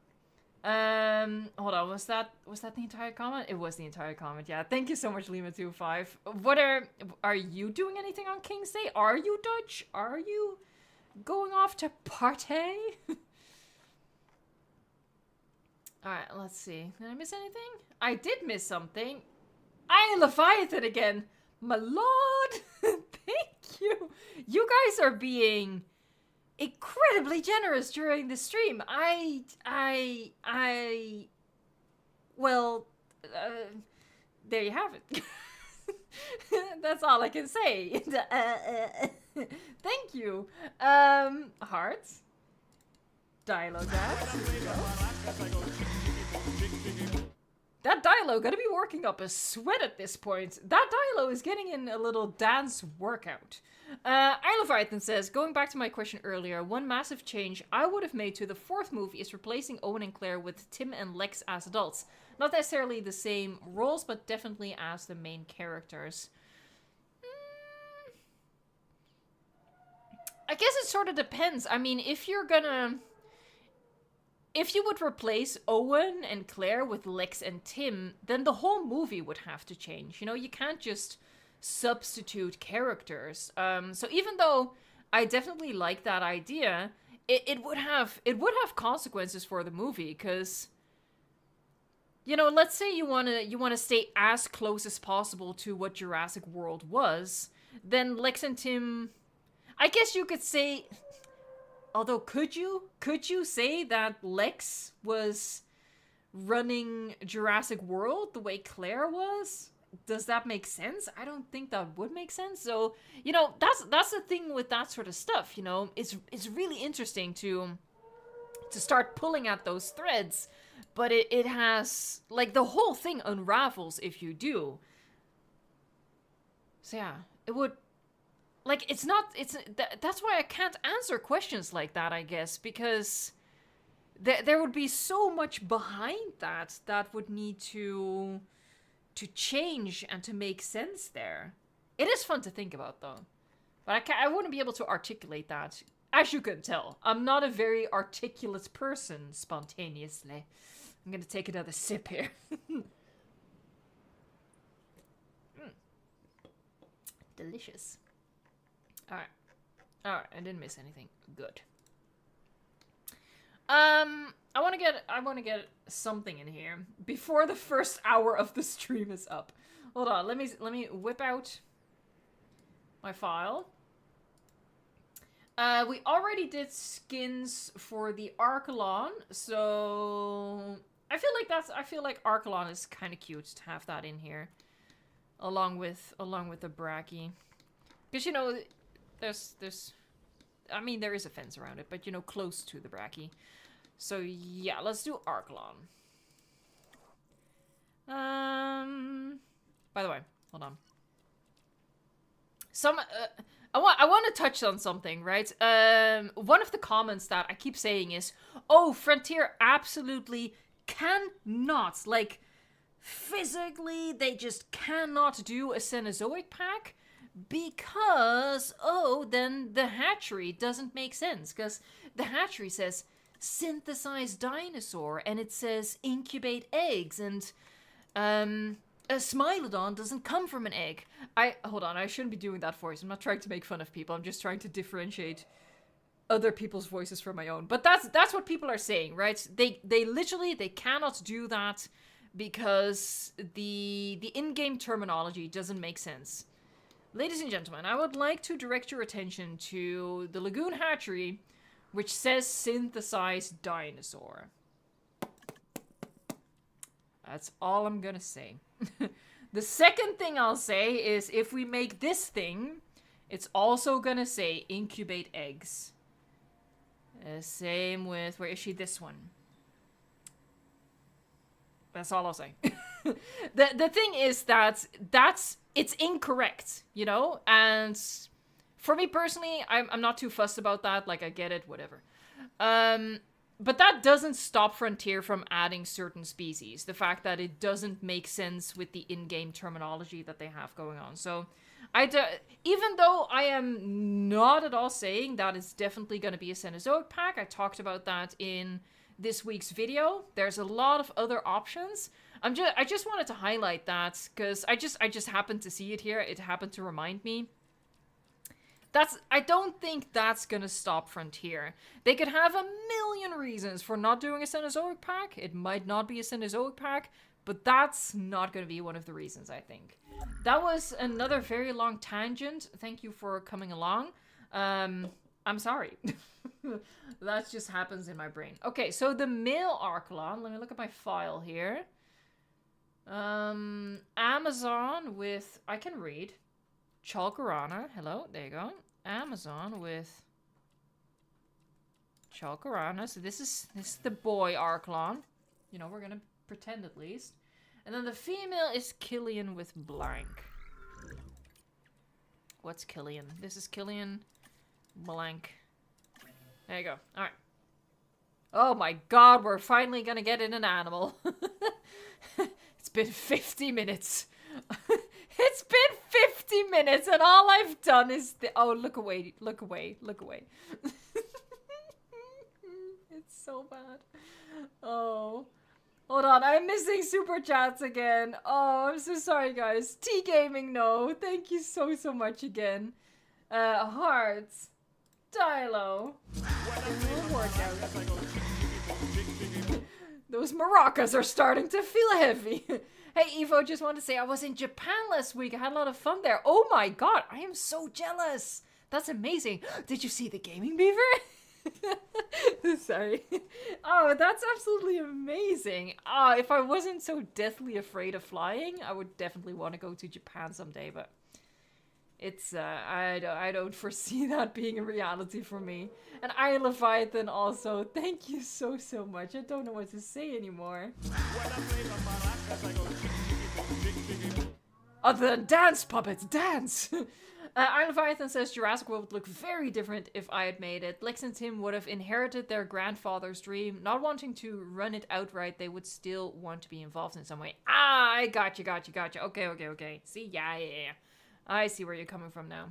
Hold on, was that the entire comment? It was the entire comment. Yeah, thank you so much, Lima25. What are you doing anything on King's Day? Are you Dutch? Are you going off to party? Alright, let's see. Did I miss anything? I did miss something. I am Leviathan again. My lord. Thank you. You guys are being incredibly generous during the stream. Well, there you have it. That's all I can say. Thank you. Hearts. dialogue that. That dialogue gonna be working up a sweat at this point. That dialogue is getting in a little dance workout. Leviathan says, going back to my question earlier, one massive change I would have made to the fourth movie is replacing Owen and Claire with Tim and Lex as adults. Not necessarily the same roles, but definitely as the main characters. I guess it sort of depends. I mean, if you would replace Owen and Claire with Lex and Tim, then the whole movie would have to change. You know, you can't just substitute characters. So even though I definitely like that idea, it would have consequences for the movie, because, you know, let's say you wanna stay as close as possible to what Jurassic World was, then Lex and Tim, I guess you could say. Although, could you say that Lex was running Jurassic World the way Claire was? Does that make sense? I don't think that would make sense. So, you know, that's the thing with that sort of stuff, you know. It's really interesting to start pulling at those threads, but it has, like, the whole thing unravels if you do. So yeah, it would. Like, that's why I can't answer questions like that, I guess, because there would be so much behind that would need to change and to make sense there. It is fun to think about, though. But I wouldn't be able to articulate that. As you can tell, I'm not a very articulate person, spontaneously. I'm gonna take another sip here. Delicious. Alright, I didn't miss anything. Good. I want to get something in here before the first hour of the stream is up. Hold on, let me whip out my file. We already did skins for the Archelon, so I feel like Archelon is kind of cute to have that in here, along with the Brachy, because, you know, I mean, there is a fence around it, but, you know, close to the Brachy. So, yeah, let's do Archelon. By the way, hold on. I want to touch on something, right? One of the comments that I keep saying is, oh, Frontier absolutely cannot, like, physically, they just cannot do a Cenozoic pack. Because, oh, then the hatchery doesn't make sense. Because the hatchery says synthesize dinosaur, and it says incubate eggs, and a Smilodon doesn't come from an egg. Hold on, I shouldn't be doing that voice. I'm not trying to make fun of people. I'm just trying to differentiate other people's voices from my own. But that's what people are saying, right? They literally, they cannot do that because the in-game terminology doesn't make sense. Ladies and gentlemen, I would like to direct your attention to the Lagoon Hatchery, which says synthesized dinosaur. That's all I'm gonna say. The second thing I'll say is, if we make this thing, it's also gonna say incubate eggs. Same with, where is she? This one. That's all I'll say. The thing is that it's incorrect, you know? And for me personally, I'm not too fussed about that. Like, I get it, whatever. But that doesn't stop Frontier from adding certain species. The fact that it doesn't make sense with the in-game terminology that they have going on. So, even though I am not at all saying that it's definitely going to be a Cenozoic pack, I talked about that in this week's video. There's a lot of other options. I just wanted to highlight that because I just happened to see it here. It happened to remind me. I don't think that's gonna stop Frontier. They could have a million reasons for not doing a Cenozoic pack. It might not be a Cenozoic pack, but that's not gonna be one of the reasons, I think. That was another very long tangent. Thank you for coming along. I'm sorry. That just happens in my brain. Okay, so the male Archelon, let me look at my file here. Amazon with, I can read. Chalkorana, hello, there you go. Amazon with Chalkarana. So this is the boy Arklon. You know, we're gonna pretend at least. And then the female is Killian with blank. What's Killian? This is Killian blank. There you go. Alright. Oh my god, we're finally gonna get in an animal. It's been 50 minutes. It's been 50 minutes and all I've done is... Oh, look away, look away, look away. It's so bad. Oh. Hold on, I'm missing super chats again. Oh, I'm so sorry, guys. T-Gaming, no. Thank you so much again. Hearts. Dilo. Those maracas are starting to feel heavy. Hey, Evo, just wanted to say I was in Japan last week. I had a lot of fun there. Oh my god, I am so jealous. That's amazing. Did you see the gaming beaver? Sorry. Oh, that's absolutely amazing. If I wasn't so deathly afraid of flying, I would definitely want to go to Japan someday, but it's, I don't foresee that being a reality for me. And I Leviathan also, thank you so much. I don't know what to say anymore. Other than dance, puppets, dance! I Leviathan says Jurassic World would look very different if I had made it. Lex and Tim would have inherited their grandfather's dream. Not wanting to run it outright, they would still want to be involved in some way. Ah, I gotcha. Okay. See, yeah. I see where you're coming from now.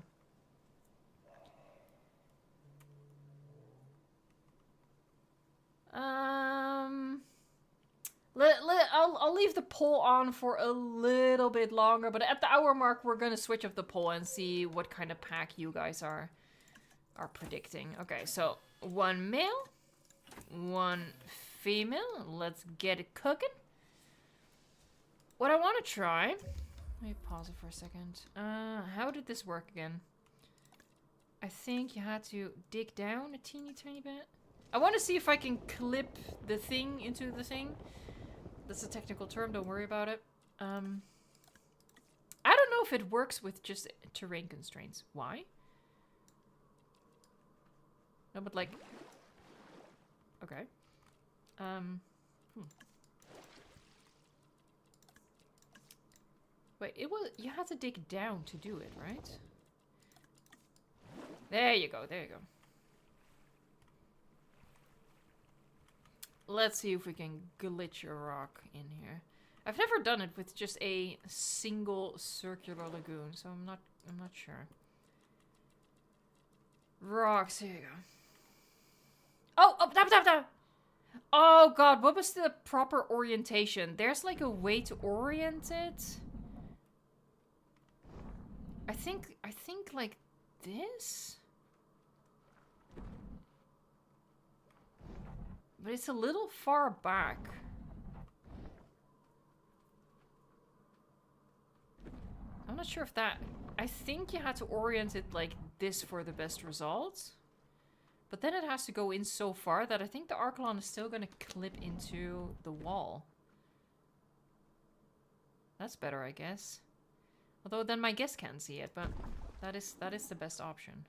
I'll leave the poll on for a little bit longer, but at the hour mark, we're gonna switch up the poll and see what kind of pack you guys are predicting. Okay, so 1 male, 1 female. Let's get it cooking. What I want to try... Let me pause it for a second. How did this work again? I think you had to dig down a teeny tiny bit. I want to see if I can clip the thing into the thing. That's a technical term, don't worry about it. I don't know if it works with just terrain constraints. Why? No, but like... Okay. Wait, it was... You had to dig down to do it, right? There you go, there you go. Let's see if we can glitch a rock in here. I've never done it with just a single circular lagoon, so I'm not sure. Rocks, here you go. Oh, tap. Oh god, what was the proper orientation? There's like a way to orient it. I think like this? But it's a little far back. I'm not sure if that... I think you had to orient it like this for the best results. But then it has to go in so far that I think the Archelon is still going to clip into the wall. That's better, I guess. Although then my guest can't see it, but that is the best option.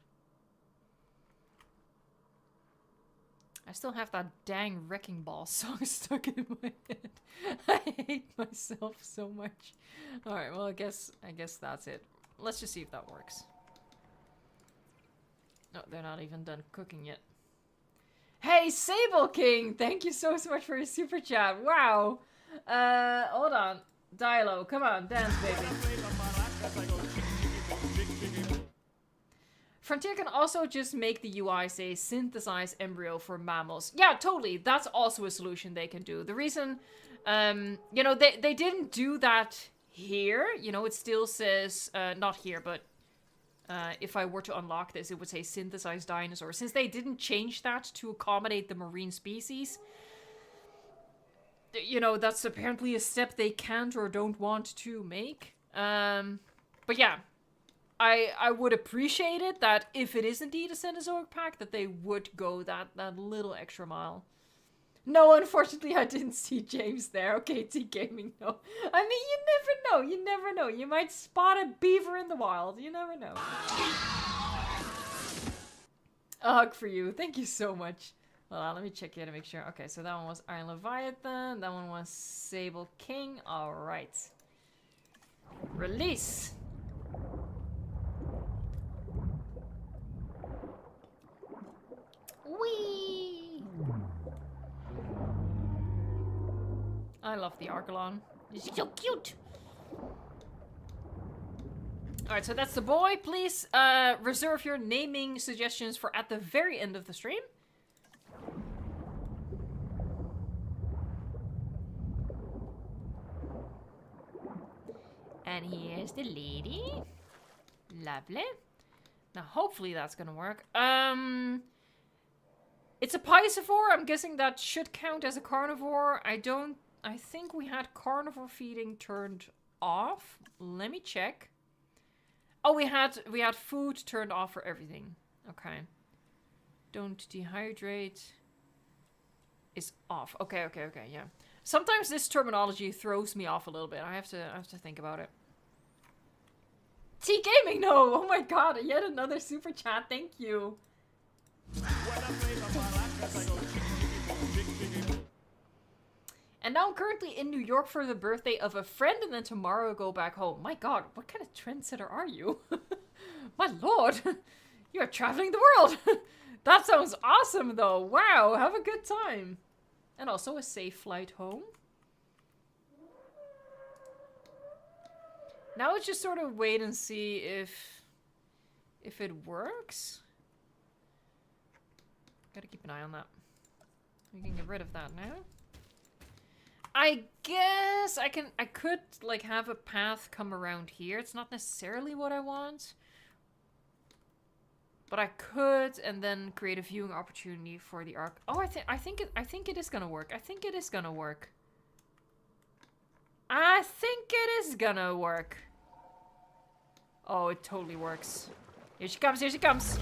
I still have that dang Wrecking Ball song stuck in my head. I hate myself so much. Alright, well I guess that's it. Let's just see if that works. No, they're not even done cooking yet. Hey, Sable King! Thank you so much for your super chat. Wow. Hold on. Dilo, come on, dance, baby. Frontier can also just make the UI say synthesize embryo for mammals. Yeah, totally. That's also a solution they can do. The reason, you know, they didn't do that here. You know, it still says, not here, but if I were to unlock this, it would say synthesize dinosaur. Since they didn't change that to accommodate the marine species, you know, that's apparently a step they can't or don't want to make. But yeah. I would appreciate it that if it is indeed a Cenozoic pack, that they would go that little extra mile. No, unfortunately, I didn't see James there. Okay, T-Gaming, no. I mean, you never know. You might spot a beaver in the wild. You never know. A hug for you. Thank you so much. Hold on, let me check here to make sure. Okay, so that one was Iron Leviathan. That one was Sable King. Alright. Release! Whee! I love the Archelon. He's so cute! Alright, so that's the boy. Please reserve your naming suggestions for at the very end of the stream. And here's the lady. Lovely. Now, hopefully that's gonna work. It's a piscivore. I'm guessing that should count as a carnivore. I think we had carnivore feeding turned off. Let me check. Oh, we had food turned off for everything. Okay. Don't dehydrate is off. Okay, yeah. Sometimes this terminology throws me off a little bit. I have to think about it. T Gaming, no! Oh my god, yet another super chat, thank you. And now I'm currently in New York for the birthday of a friend and then tomorrow go back home. My god, what kind of trendsetter are you? My lord, you're traveling the world. That sounds awesome though. Wow, have a good time. And also a safe flight home. Now it's just sort of wait and see if it works. Gotta keep an eye on that. We can get rid of that now. I guess I could like have a path come around here. It's not necessarily what I want. But I could and then create a viewing opportunity for the arc. Oh, I think it is gonna work. I think it is gonna work. I think it is gonna work. Oh, it totally works. Here she comes, here she comes.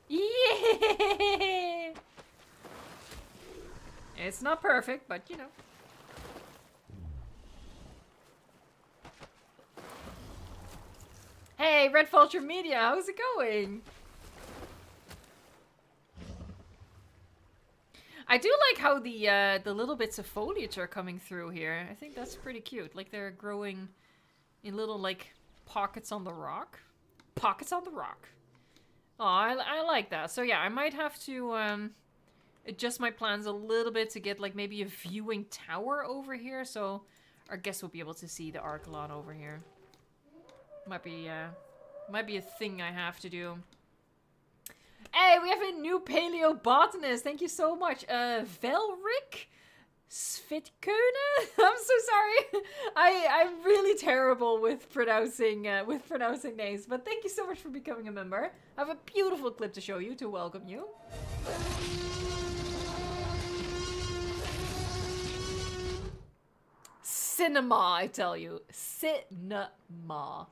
Yeah! It's not perfect, but you know. Hey, Red Vulture Media, how's it going? I do like how the little bits of foliage are coming through here. I think that's pretty cute. Like they're growing in little like pockets on the rock. Pockets on the rock. Oh, I like that. So yeah, I might have to adjust my plans a little bit to get like maybe a viewing tower over here, so our guests will be able to see the Archelon over here. Might be a thing I have to do. Hey, we have a new paleobotanist. Thank you so much. Velric Svitkuna? I'm so sorry. I'm really terrible with pronouncing names, but thank you so much for becoming a member. I have a beautiful clip to show you to welcome you. Cinema, I tell you. Cinema.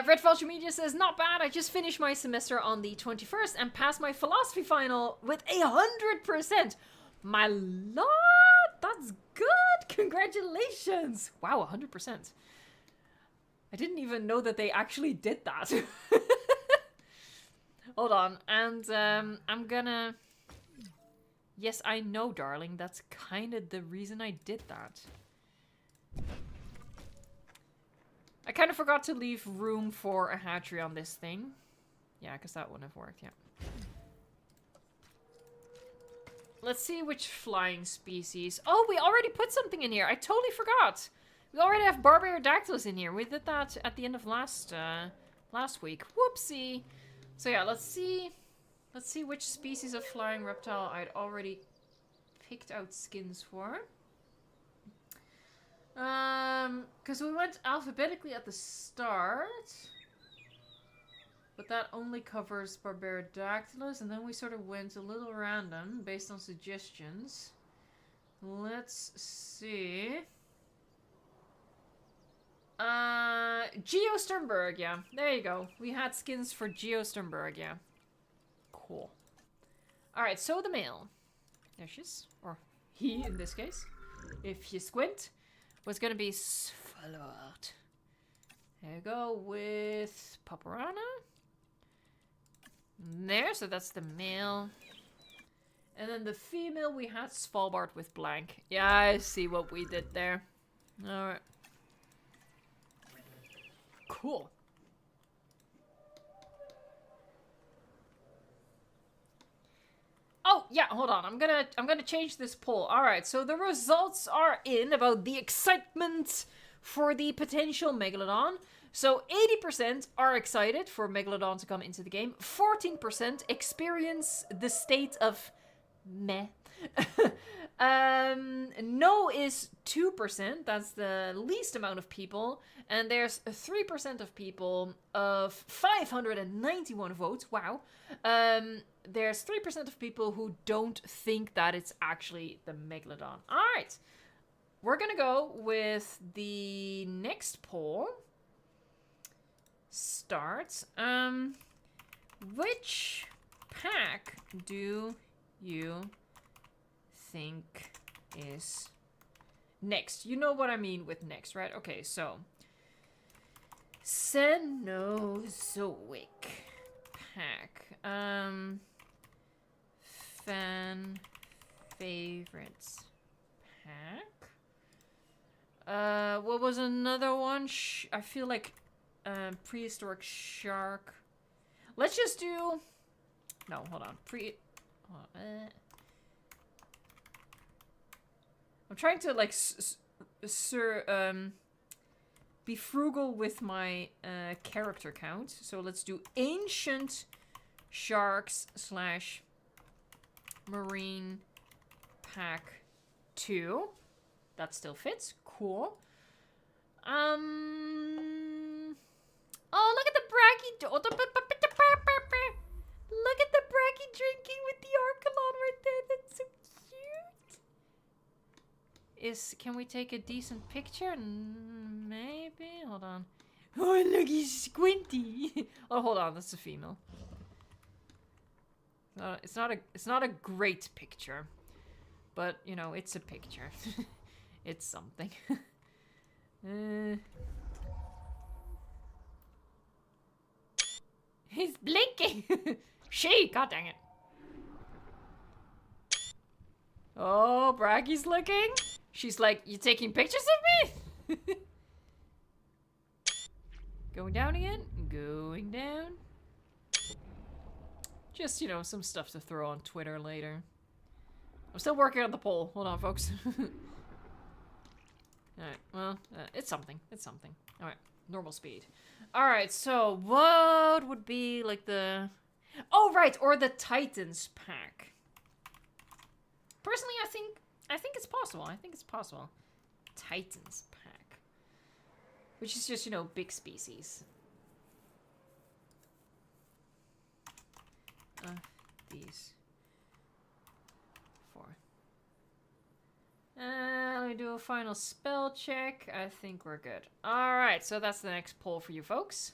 Red Vulture Media says, not bad, I just finished my semester on the 21st and passed my philosophy final with 100%. My lord, that's good. Congratulations. Wow, 100%. I didn't even know that they actually did that. Hold on, and I'm gonna... Yes, I know, darling, that's kind of the reason I did that. I kind of forgot to leave room for a hatchery on this thing. Yeah, because that wouldn't have worked, yeah. Let's see which flying species. Oh, we already put something in here. I totally forgot. We already have Barbarodactylus in here. We did that at the end of last week. Whoopsie. So yeah, let's see. Let's see which species of flying reptile I'd already picked out skins for. Because we went alphabetically at the start. But that only covers Barbarodactylus, and then we sort of went a little random based on suggestions. Let's see. Geo Sternberg, yeah. There you go. We had skins for Geo Sternberg, yeah. Cool. Alright, so the male. There she is. Or he, in this case. If you squint. Was gonna be Svalbard. There you go, with Paparana. There, so that's the male. And then the female, we had Svalbard with blank. Yeah, I see what we did there. Alright. Cool. Oh, yeah, hold on. I'm gonna change this poll. Alright, so the results are in about the excitement for the potential Megalodon. So 80% are excited for Megalodon to come into the game. 14% experience the state of meh. No is 2%. That's the least amount of people. And there's 3% of people of 591 votes. Wow. There's 3% of people who don't think that it's actually the Megalodon. Alright. We're gonna go with the next poll. Starts. Which pack do you think is next? You know what I mean with next, right? Okay, so Cenozoic pack. Fan favorites pack. What was another one? I feel like prehistoric shark. Let's just do. No, hold on. I'm trying to like be frugal with my character count. So let's do ancient sharks / marine pack 2. That still fits. Cool. Oh, look at the braggy. Look at the braggy drinking with the Archelon right there. That's so cute. Can we take a decent picture? Maybe. Hold on. Oh, look, he's squinty. Oh, hold on. That's a female. It's not a great picture, but you know, it's a picture. It's something. He's blinking. God dang it. Oh, Braggy's looking. She's like, you taking pictures of me? Going down again. Going down. Just, you know, some stuff to throw on Twitter later. I'm still working on the poll. Hold on, folks. Alright, well, it's something. It's something. Alright, normal speed. Alright, so what would be like the... Oh, right, or the Titans pack. Personally, I think it's possible. I think it's possible. Titans pack. Which is just, you know, big species. These 4. Let me do a final spell check. I think we're good. Alright, so that's the next poll for you folks.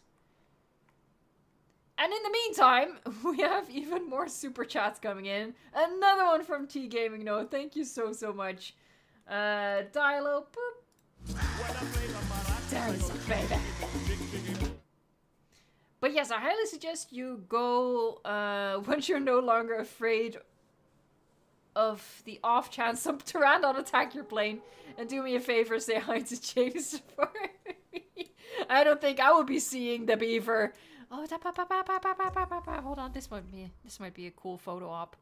And in the meantime, we have even more super chats coming in. Another one from T Gaming No. Thank you so much. Dialo, boop. Thanks, baby. But yes, I highly suggest you go once you're no longer afraid of the off chance some Pteranodon attack your plane, and do me a favor, say hi to James for me. I don't think I will be seeing the beaver. Oh, hold on, this might be a cool photo op.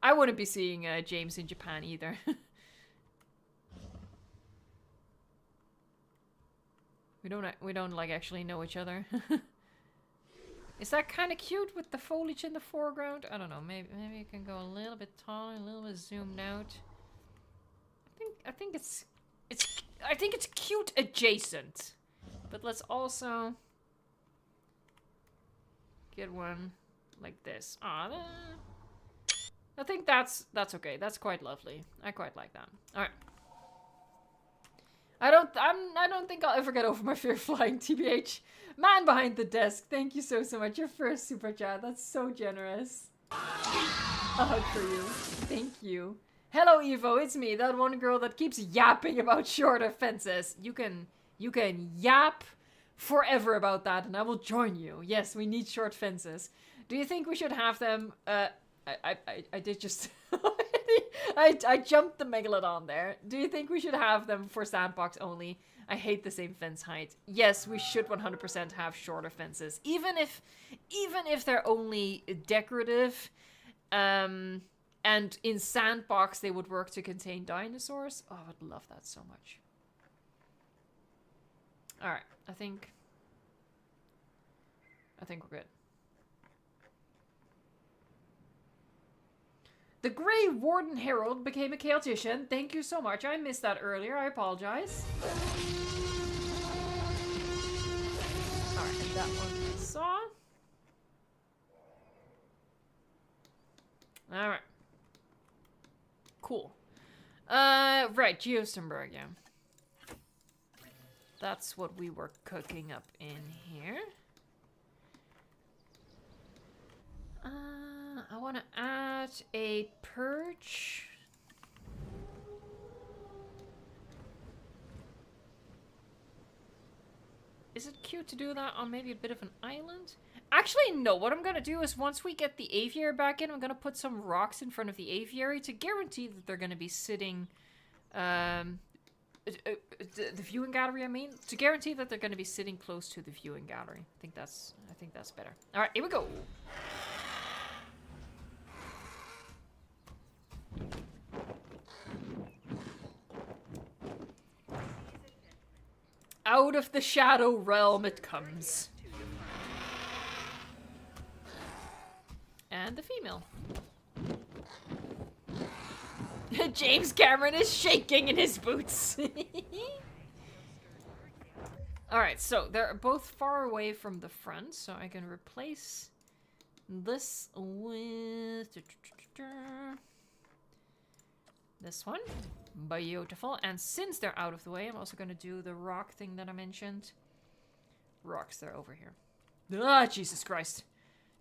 I wouldn't be seeing James in Japan either. we don't like actually know each other. Is that kind of cute with the foliage in the foreground? I don't know. Maybe it can go a little bit taller, a little bit zoomed out. I think it's cute adjacent. But let's also get one like this. I think that's okay. That's quite lovely. I quite like that. All right. I don't think I'll ever get over my fear of flying, TBH. Man behind the desk, thank you so much. Your first super chat, that's so generous. A hug for you. Thank you. Hello, Evo, it's me, that one girl that keeps yapping about shorter fences. You can yap forever about that, and I will join you. Yes, we need short fences. Do you think we should have them? I did just. I jumped the megalodon there. Do you think we should have them for Sandbox only? I hate the same fence height. Yes, we should 100% have shorter fences, even if they're only decorative. And in Sandbox they would work to contain dinosaurs. Oh, I would love that so much. All right, I think we're good. The Grey Warden Herald became a chaotician. Thank you so much. I missed that earlier. I apologize. Alright, that one I saw. Alright. Cool. Right, Geostenberg, yeah. That's what we were cooking up in here. I want to add a perch. Is it cute to do that on maybe a bit of an island? Actually, no. What I'm going to do is once we get the aviary back in, I'm going to put some rocks in front of the aviary to guarantee that they're going to be sitting... the viewing gallery, I mean. To guarantee that they're going to be sitting close to the viewing gallery. I think that's better. All right, here we go. Out of the shadow realm it comes. And the female. James Cameron is shaking in his boots. Alright, so they're both far away from the front, so I can replace this with this one. Beautiful. And since they're out of the way, I'm also going to do the rock thing that I mentioned. Rocks, they're over here. Ah, Jesus Christ.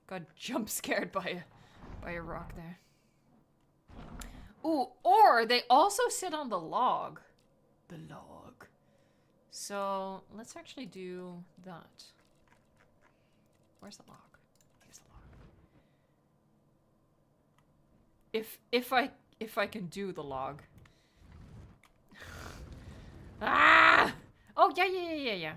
Got jump scared by a rock there. Ooh, or they also sit on the log. The log. So, let's actually do that. Where's the log? Here's the log. If I can do the log. Ah! Oh, yeah.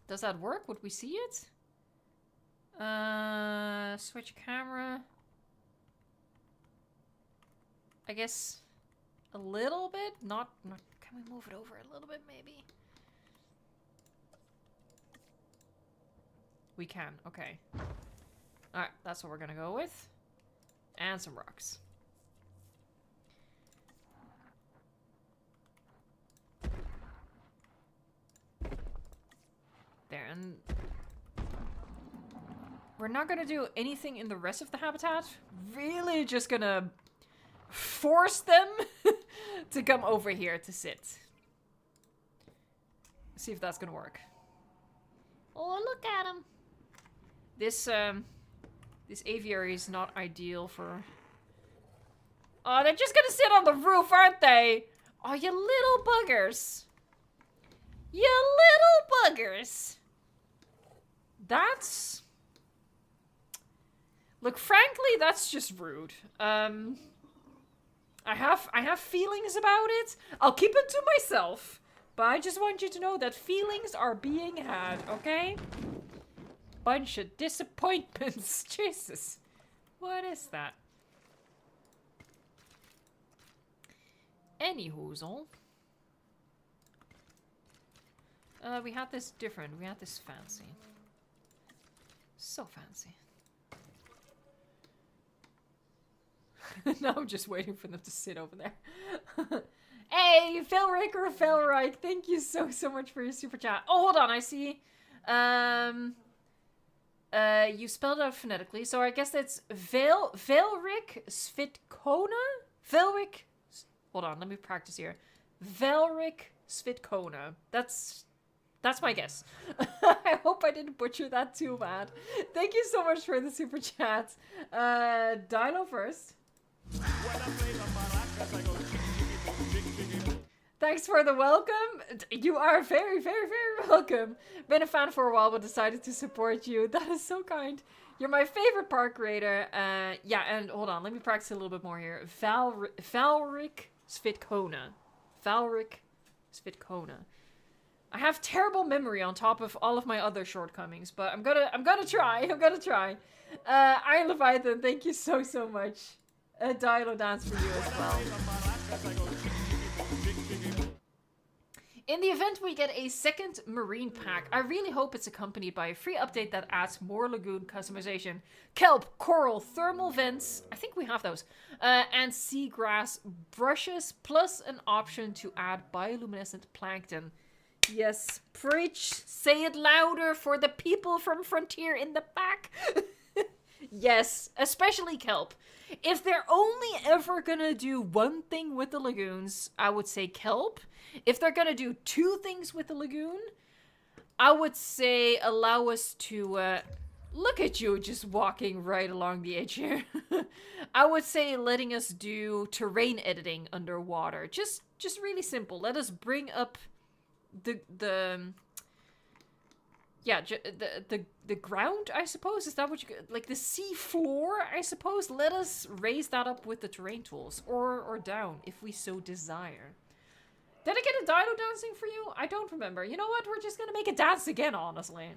Does that work? Would we see it? Switch camera. I guess a little bit. Not. Can we move it over a little bit, maybe? We can. Okay. All right, that's what we're gonna go with. And some rocks. There, and we're not gonna do anything in the rest of the habitat. Really just gonna force them to come over here to sit. See if that's gonna work. Oh, look at him. This aviary is not ideal for... Oh, they're just gonna sit on the roof, aren't they? Oh, you little buggers. You little buggers. That's... Look, frankly, that's just rude. I have feelings about it. I'll keep it to myself. But I just want you to know that feelings are being had, okay? Bunch of disappointments. Jesus. What is that? Anyhoozle. We had this different. We had this fancy. So fancy. Now I'm just waiting for them to sit over there. Hey, Felric or Felrike, thank you so much for your super chat. Oh, hold on, I see. You spelled it out phonetically, so I guess that's Velric Svitkona? Velric... Hold on, let me practice here. Velric Svitkona. That's my guess. I hope I didn't butcher that too bad. Thank you so much for the super chat. Dino first. Thanks for the welcome. You are very, very, very welcome. Been a fan for a while, but decided to support you. That is so kind. You're my favorite park creator. Yeah, and hold on, let me practice a little bit more here. Valric Svitkona. Valric Svitkona. I have terrible memory on top of all of my other shortcomings, but I'm gonna try. I'm gonna try. Iron Leviathan, thank you so much. A Dilo dance for you as well. In the event we get a second marine pack, I really hope it's accompanied by a free update that adds more lagoon customization. Kelp, coral, thermal vents, I think we have those, and seagrass brushes, plus an option to add bioluminescent plankton. Yes, preach, say it louder for the people from Frontier in the back. Yes, especially kelp. If they're only ever gonna do one thing with the lagoons, I would say kelp. If they're gonna do two things with the lagoon, I would say allow us to, look at you just walking right along the edge here. I would say letting us do terrain editing underwater. Just really simple. Let us bring up the ground, I suppose. Is that what you... like the sea floor, I suppose? Let us raise that up with the terrain tools. Or down, if we so desire. Did I get a Dilo dancing for you? I don't remember. You know what? We're just gonna make it dance again, honestly.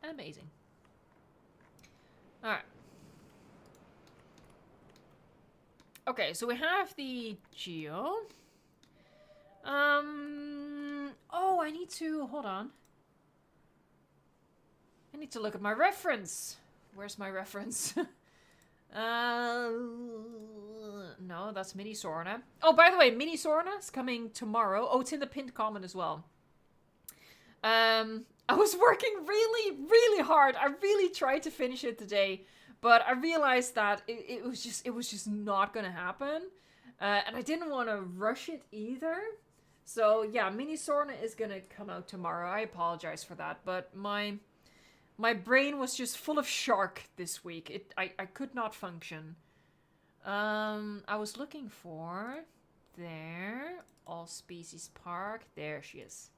Amazing. Alright. Okay, so we have the Geo. Oh, I need to... hold on. I need to look at my reference. Where's my reference? No, that's Mini Sorna. Oh, by the way, Mini Sorna is coming tomorrow. Oh, it's in the pinned comment as well. I was working really, really hard. I really tried to finish it today, but I realized that it was just not gonna happen. And I didn't want to rush it either. So yeah, Mini Sorna is gonna come out tomorrow. I apologize for that, but my brain was just full of shark this week. I could not function. I was looking for... there. All Species Park. There she is.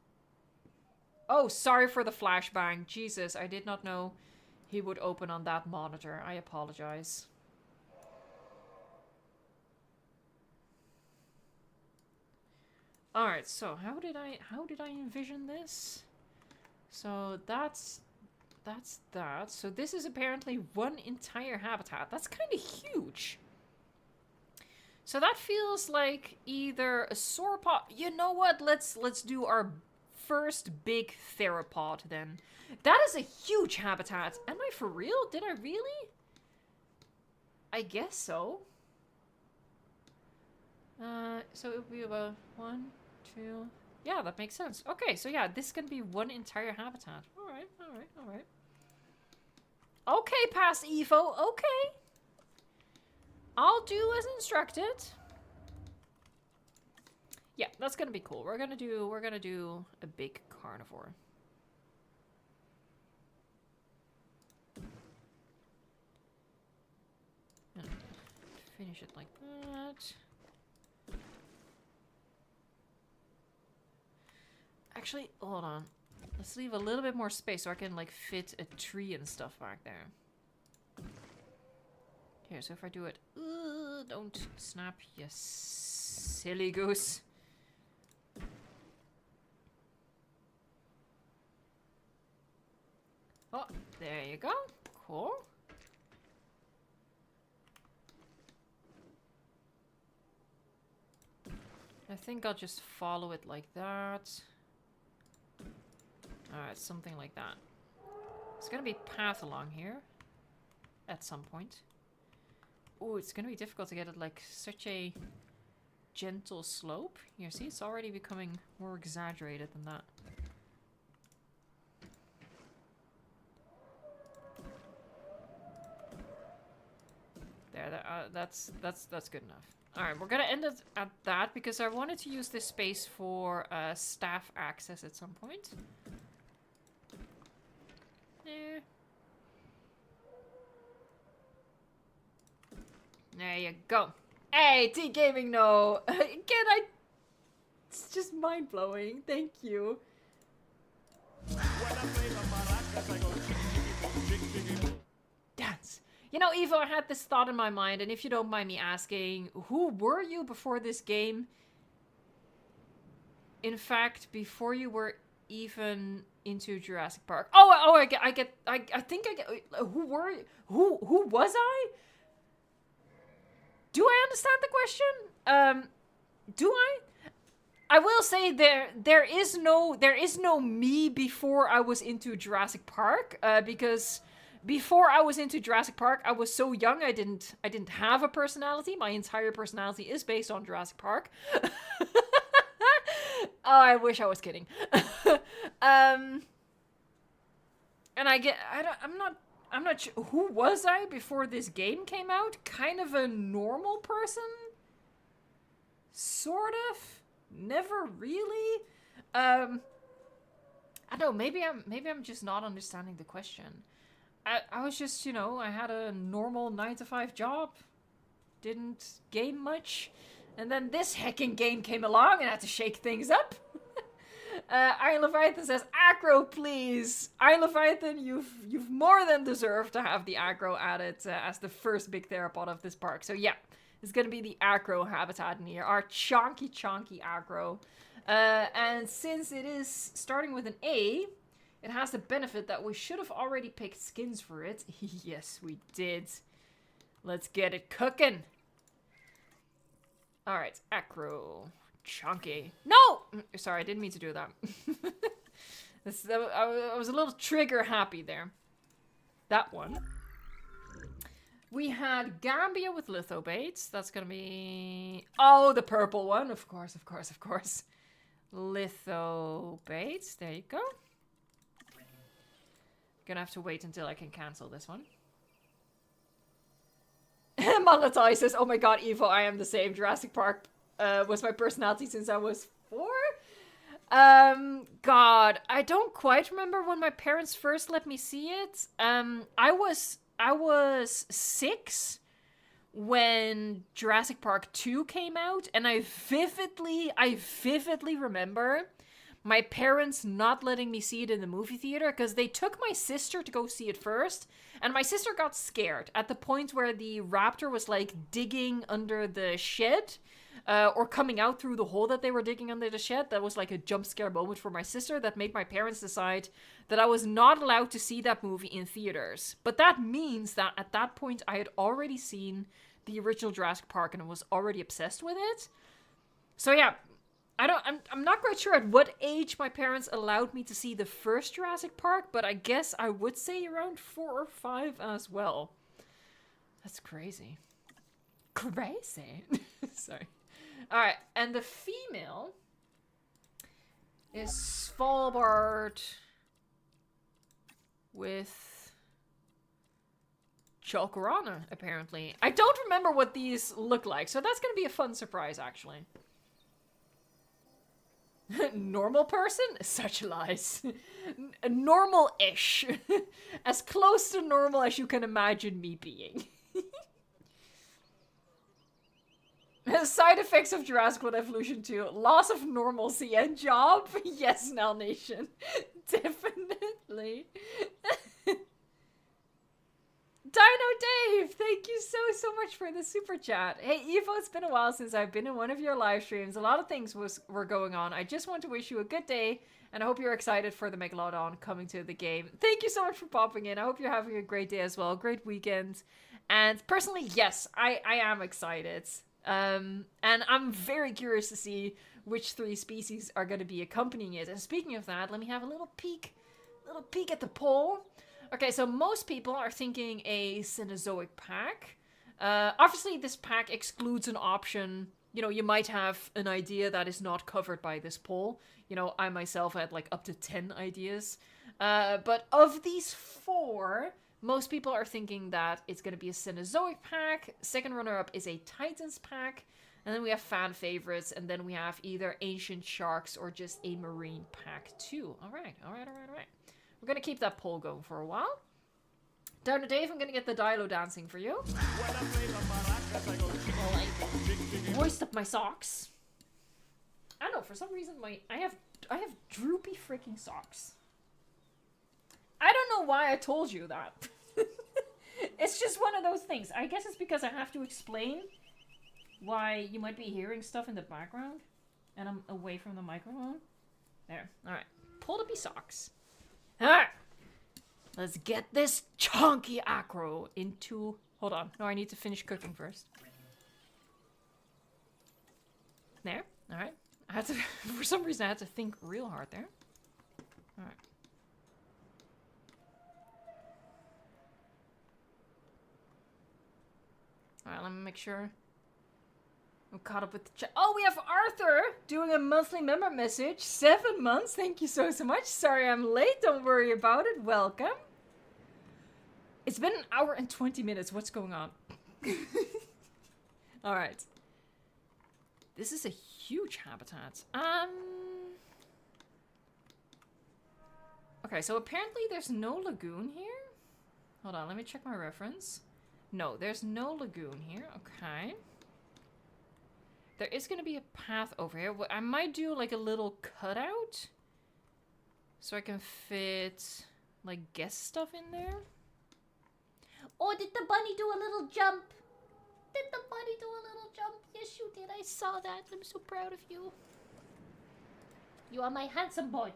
Oh, sorry for the flashbang. Jesus, I did not know he would open on that monitor. I apologize. Alright, so how did I envision this? So that's that. So this is apparently one entire habitat. That's kind of huge. So that feels like either a sauropod. You know what? Let's do our first big theropod then. That is a huge habitat. Am I for real? Did I really? I guess so. So it would be about 1, 2. Yeah, that makes sense. Okay, so yeah, this can be one entire habitat. Alright. Okay, past Evo. Okay. I'll do as instructed. Yeah, that's gonna be cool. We're gonna do a big carnivore. Finish it like that. Actually, hold on. Let's leave a little bit more space so I can like fit a tree and stuff back there. Here, so if I do it... don't snap, you silly goose. Oh, there you go. Cool. I think I'll just follow it like that. Alright, something like that. There's gonna be a path along here. At some point. Oh, it's gonna be difficult to get it like such a gentle slope. You see, it's already becoming more exaggerated than that. There, that's good enough. Alright, we're gonna end it at that because I wanted to use this space for staff access at some point. There. There you go. Hey, T-Gaming, no. Again, it's just mind-blowing. Thank you. Dance. You know, Evo, I had this thought in my mind, and if you don't mind me asking, who were you before this game? In fact, before you were even into Jurassic Park. I think I get. Who were you? Who was I? Do I understand the question? Do I? I will say there is no me before I was into Jurassic Park, because before I was into Jurassic Park, I was so young I didn't have a personality. My entire personality is based on Jurassic Park. Oh, I wish I was kidding. And I'm not sure, who was I before this game came out? Kind of a normal person? Sort of? Never really? I don't know, maybe I'm just not understanding the question. I was just, you know, I had a normal 9-to-5 job. Didn't game much. And then this heckin' game came along and I had to shake things up. Iron Leviathan says, aggro, please. Iron Leviathan, you've more than deserved to have the aggro added as the first big theropod of this park. So yeah, it's gonna be the aggro habitat in here. Our chonky aggro. And since it is starting with an A, it has the benefit that we should have already picked skins for it. Yes, we did. Let's get it cooking. Alright, acro. Chunky. No! Sorry, I didn't mean to do that. I was a little trigger happy there. That one. We had Gambia with lithobates. That's gonna be... Oh, the purple one. Of course. Lithobates. There you go. Gonna have to wait until I can cancel this one. Malatai says, oh my god, Evo, I am the same. Jurassic Park was my personality since I was 4. God, I don't quite remember when my parents first let me see it. I was 6 when Jurassic Park 2 came out, and I vividly remember my parents not letting me see it in the movie theater because they took my sister to go see it first, and my sister got scared at the point where the raptor was like digging under the shed, or coming out through the hole that they were digging under the shed. That was like a jump scare moment for my sister that made my parents decide that I was not allowed to see that movie in theaters. But that means that at that point I had already seen the original Jurassic Park and I was already obsessed with it. So yeah, I'm not quite sure at what age my parents allowed me to see the first Jurassic Park, but I guess I would say around 4 or 5 as well. That's crazy. Crazy. Sorry. Alright, and the female is Svalbard with Chalkorana, apparently. I don't remember what these look like, so that's going to be a fun surprise, actually. Normal person? Such lies. Normal-ish. As close to normal as you can imagine me being. Side effects of Jurassic World Evolution 2. Loss of normalcy and job? Yes, Nell Nation. Definitely. Dino Dave, thank you so much for the super chat. Hey Evo, it's been a while since I've been in one of your live streams. A lot of things were going on. I just want to wish you a good day, and I hope you're excited for the Megalodon coming to the game. Thank you so much for popping in. I hope you're having a great day as well. Great weekend. And personally, yes, I am excited. And I'm very curious to see which 3 species are going to be accompanying it. And speaking of that, let me have a little peek at the poll. Okay, so most people are thinking a Cenozoic pack. Obviously, this pack excludes an option. You know, you might have an idea that is not covered by this poll. You know, I myself had like up to 10 ideas. But of these 4, most people are thinking that it's going to be a Cenozoic pack. Second runner-up is a Titans pack. And then we have fan favorites. And then we have either Ancient Sharks or just a Marine pack too. All right. We're going to keep that poll going for a while. Down to Dave, I'm going to get the Dilo dancing for you. my socks. I don't know, for some reason I have droopy freaking socks. I don't know why I told you that. It's just one of those things. I guess it's because I have to explain why you might be hearing stuff in the background and I'm away from the microphone. There. Alright. Pull up your socks. Alright. Let's get this chunky acro into... Hold on. No, I need to finish cooking first. There. Alright. I had to... For some reason, I had to think real hard there. Alright. Alright, let me make sure I'm caught up with the chat. Oh, we have Arthur doing a monthly member message. 7 months. Thank you so much. Sorry I'm late. Don't worry about it. Welcome. It's been an hour and 20 minutes. What's going on? Alright. This is a huge habitat. Okay, so apparently there's no lagoon here. Hold on, let me check my reference. No, there's no lagoon here. Okay. There is going to be a path over here. I might do like a little cutout. So I can fit like guest stuff in there. Oh, did the bunny do a little jump? Did the bunny do a little jump? Yes, you did. I saw that. I'm so proud of you. You are my handsome boy.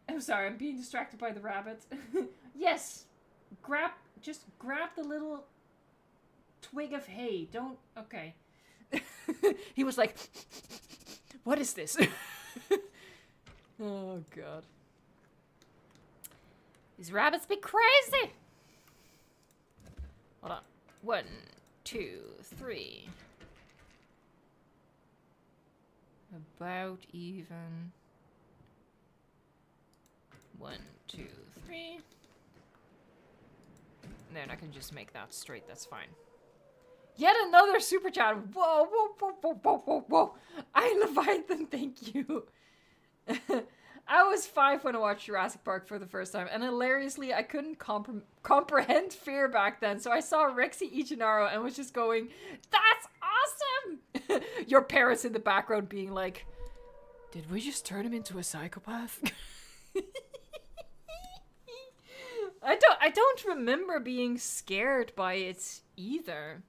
I'm sorry, I'm being distracted by the rabbit. Yes. Just grab the little twig of hay. Don't... Okay. He was like, what is this? Oh, God. These rabbits be crazy. Hold on. 1, 2, 3. About even. 1, 2, 3. And then I can just make that straight, that's fine. Yet another super chat. Whoa, whoa, whoa, whoa, whoa, whoa, whoa. I Leviathan, thank you. I was 5 when I watched Jurassic Park for the first time, and hilariously, I couldn't comprehend fear back then, so I saw Rexy Ichinaru and was just going, that's awesome! Your parents in the background being like, did we just turn him into a psychopath? I don't remember being scared by it either.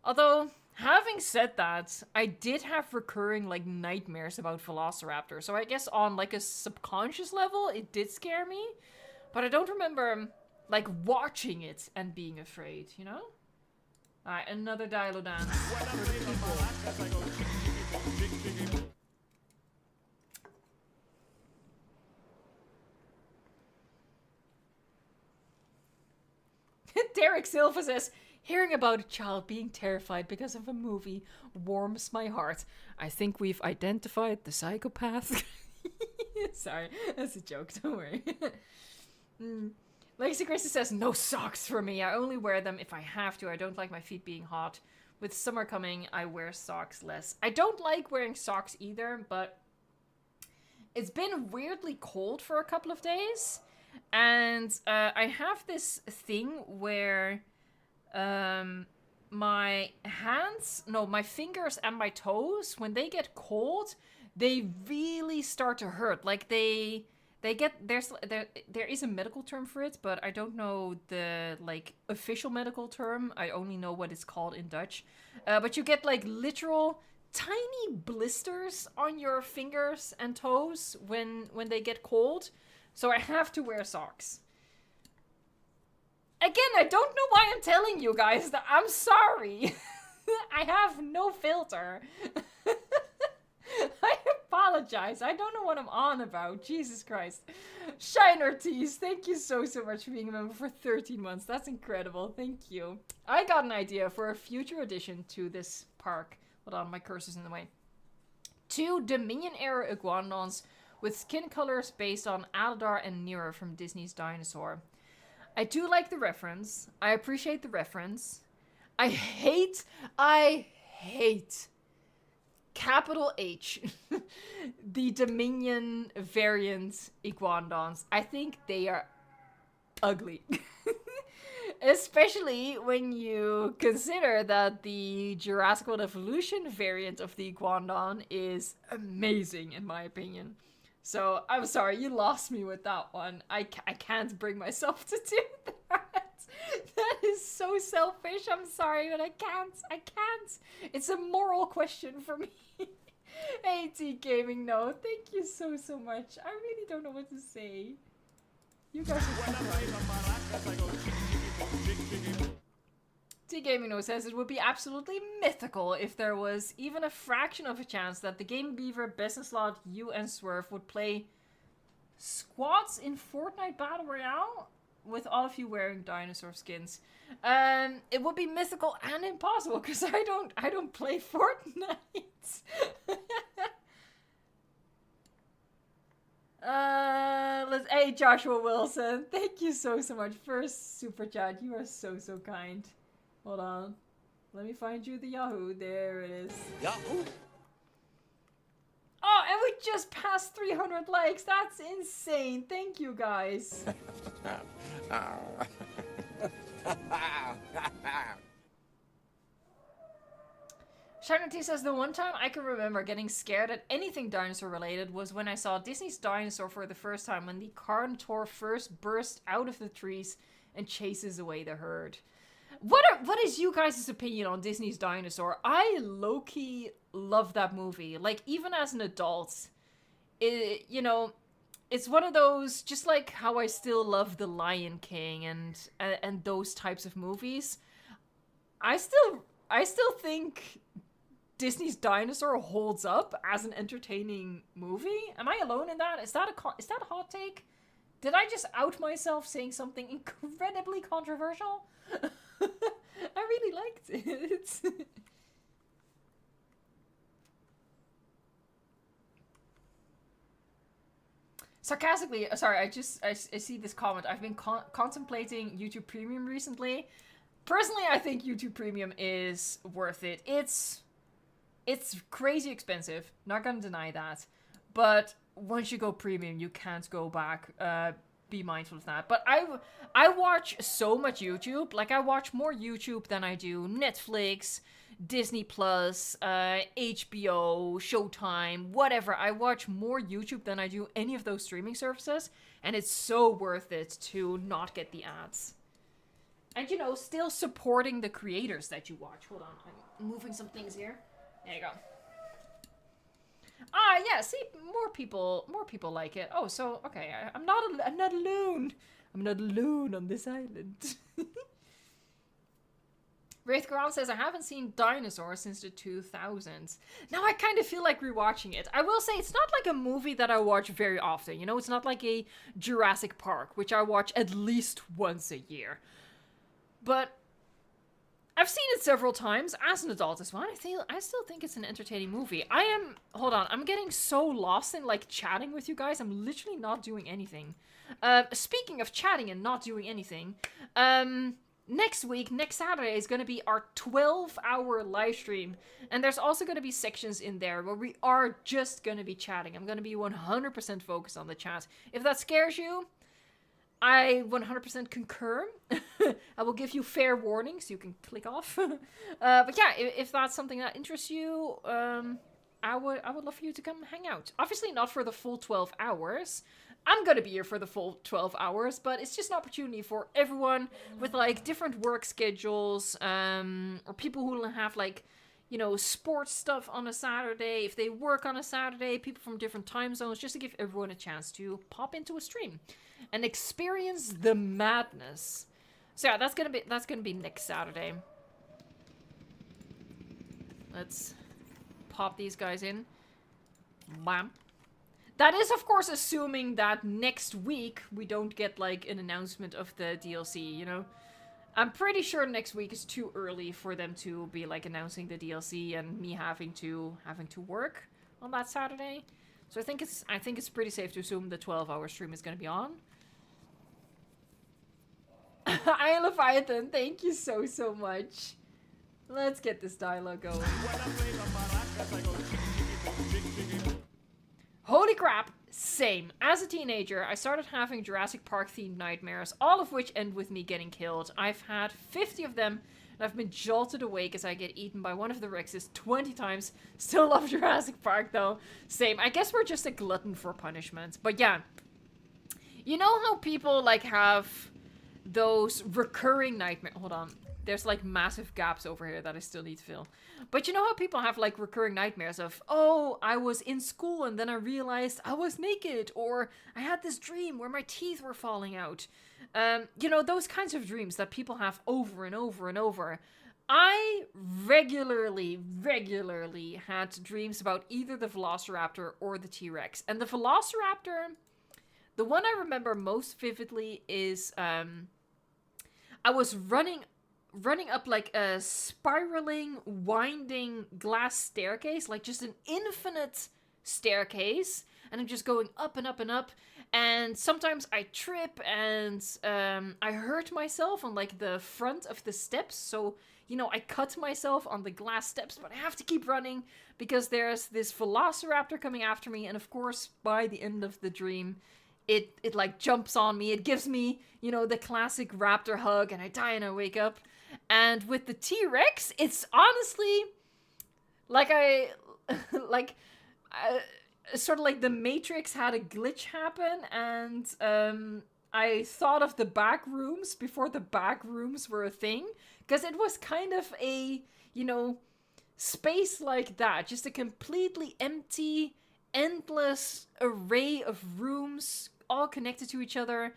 Although, having said that, I did have recurring like nightmares about Velociraptor, so I guess on like a subconscious level, it did scare me. But I don't remember like watching it and being afraid, you know? Alright, another Dilo dance. Derek Silva says, hearing about a child being terrified because of a movie warms my heart. I think we've identified the psychopath. Sorry, that's a joke, don't worry. Lexi Christie says, no socks for me. I only wear them if I have to. I don't like my feet being hot. With summer coming, I wear socks less. I don't like wearing socks either, but it's been weirdly cold for a couple of days. And I have this thing where my fingers and my toes, when they get cold, they really start to hurt. Like they get, there is a medical term for it, but I don't know the like official medical term. I only know what it's called in Dutch. But you get like literal tiny blisters on your fingers and toes when they get cold. So I have to wear socks. Again, I don't know why I'm telling you guys that. I'm sorry. I have no filter. I apologize. I don't know what I'm on about. Jesus Christ. Shiner Tease, thank you so much for being a member for 13 months. That's incredible. Thank you. I got an idea for a future addition to this park. Hold on, my cursor's in the way. 2 Dominion-era iguanodons with skin colors based on Aladar and Nero from Disney's Dinosaur. I do like the reference. I appreciate the reference. I hate capital H, the Dominion variant iguanodons. I think they are ugly. Especially when you consider that the Jurassic World Evolution variant of the Iguanodon is amazing, in my opinion. So, I'm sorry, you lost me with that one. I can't bring myself to do that. That is so selfish. I'm sorry, but I can't. I can't. It's a moral question for me. AT Gaming, no. Thank you so much. I really don't know what to say. You guys are T Gaming No says it would be absolutely mythical if there was even a fraction of a chance that the Game Beaver, Business Lot, you and Swerve would play squads in Fortnite Battle Royale with all of you wearing dinosaur skins. It would be mythical and impossible because I don't play Fortnite. Hey, Joshua Wilson, thank you so much for super chat. You are so kind. Hold on, let me find you the Yahoo. There it is. Yahoo. Oh, and we just passed 300 likes. That's insane. Thank you, guys. Shannon says the one time I can remember getting scared at anything dinosaur related was when I saw Disney's Dinosaur for the first time, when the Carnotaur first burst out of the trees and chases away the herd. What is you guys' opinion on Disney's Dinosaur? I low-key love that movie. Like, even as an adult, you know, it's one of those, just like how I still love The Lion King and those types of movies. I still think Disney's Dinosaur holds up as an entertaining movie. Am I alone in that? Is that a hot take? Did I just out myself saying something incredibly controversial? I really liked it. Sarcastically, sorry, I see this comment. I've been contemplating YouTube Premium recently. Personally, I think YouTube Premium is worth it. It's crazy expensive, not gonna deny that. But once you go Premium, you can't go back. Be mindful of that. But I watch so much YouTube. Like, I watch more YouTube than I do Netflix, Disney Plus, HBO, Showtime, whatever. I watch more YouTube than I do any of those streaming services, and it's so worth it to not get the ads. And, you know, still supporting the creators that you watch. Hold on, I'm moving some things here. There you go. Ah, yeah, see, more people like it. Oh, so, okay, I'm not alone. I'm not alone on this island. Wraith Ground says, I haven't seen Dinosaur since the 2000s. Now I kind of feel like rewatching it. I will say, it's not like a movie that I watch very often. You know, it's not like a Jurassic Park, which I watch at least once a year. But I've seen it several times as an adult as well. I still think it's an entertaining movie. Hold on, I'm getting so lost in, like, chatting with you guys. I'm literally not doing anything. Speaking of chatting and not doing anything, next Saturday is going to be our 12-hour live stream. And there's also going to be sections in there where we are just going to be chatting. I'm going to be 100% focused on the chat. If that scares you, I 100% concur. I will give you fair warnings. You can click off. But yeah, if that's something that interests you, I would love for you to come hang out. Obviously not for the full 12 hours. I'm gonna be here for the full 12 hours, but it's just an opportunity for everyone with, like, different work schedules, or people who have, like, you know, sports stuff on a Saturday, if they work on a Saturday, people from different time zones, just to give everyone a chance to pop into a stream and experience the madness. So yeah, that's gonna be next Saturday. Let's pop these guys in. Bam. That is, of course, assuming that next week we don't get, like, an announcement of the DLC, you know? I'm pretty sure next week is too early for them to be, like, announcing the DLC and me having to work on that Saturday. So I think it's pretty safe to assume the 12-hour stream is going to be on. I Leviathan, thank you so much. Let's get this dialogue going. Holy crap! Same. As a teenager, I started having Jurassic Park themed nightmares, all of which end with me getting killed. I've had 50 of them, and I've been jolted awake as I get eaten by one of the Rexes 20 times. Still love Jurassic Park though. Same. I guess we're just a glutton for punishment. But yeah. You know how people like have those recurring nightmares? Hold on. There's like massive gaps over here that I still need to fill. But you know how people have like recurring nightmares of, oh, I was in school and then I realized I was naked, or I had this dream where my teeth were falling out. You know, those kinds of dreams that people have over and over and over. I regularly had dreams about either the Velociraptor or the T-Rex. And the Velociraptor, the one I remember most vividly is I was running up like a spiraling, winding glass staircase, like just an infinite staircase, and I'm just going up and up and up, and sometimes I trip and I hurt myself on like the front of the steps, so you know, I cut myself on the glass steps, but I have to keep running because there's this Velociraptor coming after me, and of course by the end of the dream it like jumps on me. It gives me, you know, the classic raptor hug, and I die and I wake up. And with the T-Rex, it's honestly like sort of like the Matrix had a glitch happen, and I thought of the back rooms before the back rooms were a thing, because it was kind of a, you know, space like that, just a completely empty, endless array of rooms all connected to each other,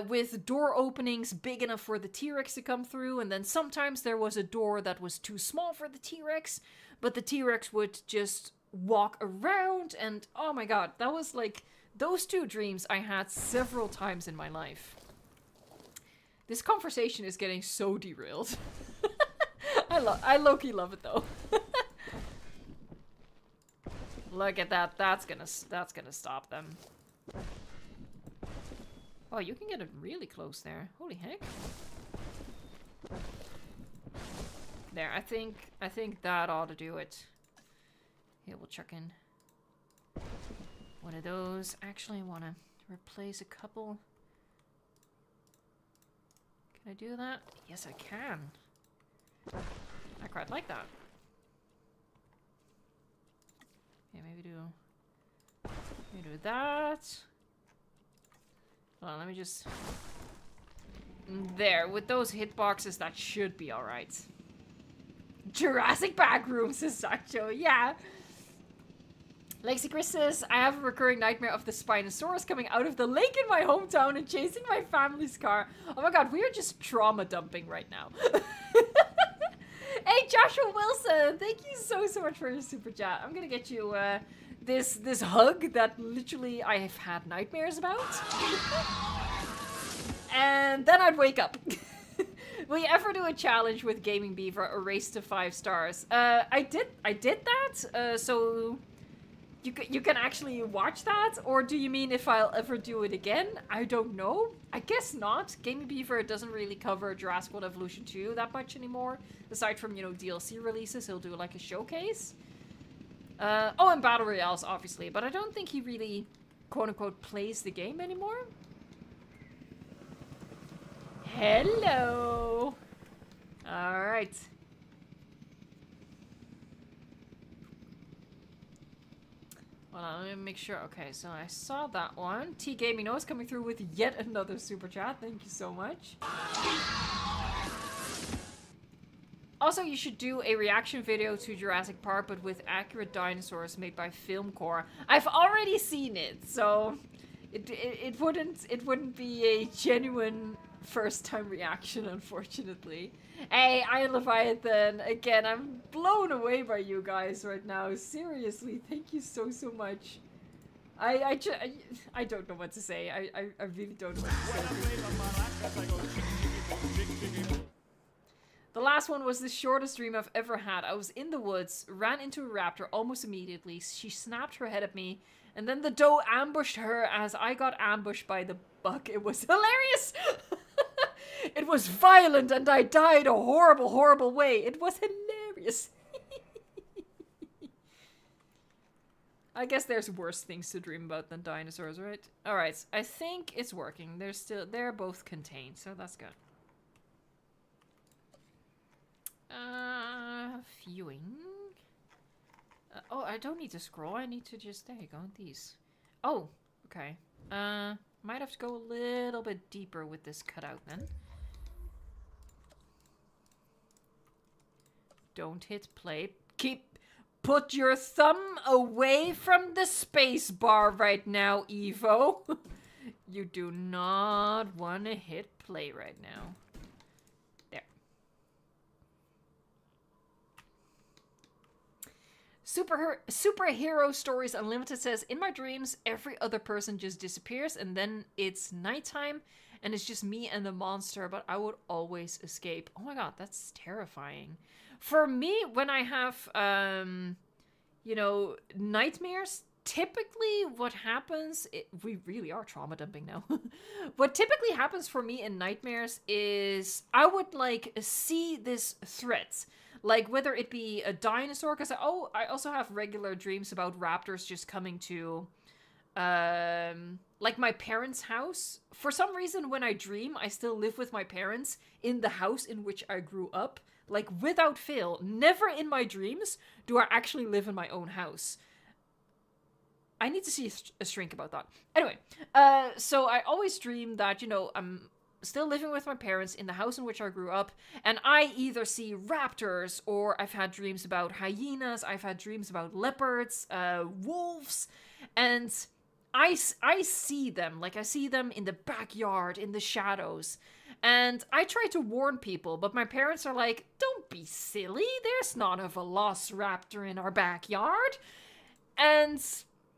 with door openings big enough for the T-Rex to come through, and then sometimes there was a door that was too small for the T-Rex, but the T-Rex would just walk around, and oh my god, that was like, those two dreams I had several times in my life. This conversation is getting so derailed. I low-key love it though. Look at that, that's gonna stop them. Oh, you can get it really close there. Holy heck. There, I think that ought to do it. Here, we'll chuck in one of those. Actually, I want to replace a couple. Can I do that? Yes, I can. I quite like that. Yeah, maybe do that. Hold on, let me just... There, with those hitboxes, that should be alright. Jurassic Backrooms, says Sancho, yeah. Lexi Chris says, I have a recurring nightmare of the Spinosaurus coming out of the lake in my hometown and chasing my family's car. Oh my god, we are just trauma dumping right now. Hey, Joshua Wilson, thank you so much for your super chat. I'm gonna get you this hug that literally I have had nightmares about. And then I'd wake up. Will you ever do a challenge with Gaming Beaver, a race to 5 stars? I did that, so you can actually watch that, or do you mean if I'll ever do it again? I don't know. I guess not. Gaming Beaver doesn't really cover Jurassic World Evolution 2 that much anymore. Aside from, you know, DLC releases, he'll do like a showcase. Oh, and Battle Royales, obviously, but I don't think he really, quote-unquote, plays the game anymore. Hello! Alright. Hold on, let me make sure. Okay, so I saw that one. T Gaming Noise coming through with yet another super chat. Thank you so much. Also, you should do a reaction video to Jurassic Park, but with accurate dinosaurs made by Filmcore. I've already seen it, so it wouldn't be a genuine first-time reaction, unfortunately. Hey, I Leviathan, again, I'm blown away by you guys right now. Seriously, thank you so much. I don't know what to say. I really don't know what to say. The last one was the shortest dream I've ever had. I was in the woods, ran into a raptor almost immediately. She snapped her head at me, and then the doe ambushed her as I got ambushed by the buck. It was hilarious! It was violent, and I died a horrible way. It was hilarious. I guess there's worse things to dream about than dinosaurs, right? Alright, I think it's working. They're both contained, so that's good. Viewing. Oh, I don't need to scroll. I need to just, there you go, these. Oh, okay. Might have to go a little bit deeper with this cutout then. Don't hit play. Put your thumb away from the space bar right now, Evo. You do not want to hit play right now. There. Superhero Stories Unlimited says, in my dreams, every other person just disappears and then it's nighttime and it's just me and the monster, but I would always escape. Oh my god, that's terrifying. For me, when I have, you know, nightmares, typically what happens... we really are trauma dumping now. What typically happens for me in nightmares is I would, like, see this threat. Like, whether it be a dinosaur, because, I also have regular dreams about raptors just coming to, like, my parents' house. For some reason, when I dream, I still live with my parents in the house in which I grew up. Like, without fail, never in my dreams do I actually live in my own house. I need to see a shrink about that. Anyway, so I always dream that, you know, I'm still living with my parents in the house in which I grew up, and I either see raptors, or I've had dreams about hyenas, I've had dreams about leopards, wolves, and I see them. Like, I see them in the backyard, in the shadows. And I try to warn people, but my parents are like, don't be silly, there's not a velociraptor in our backyard. And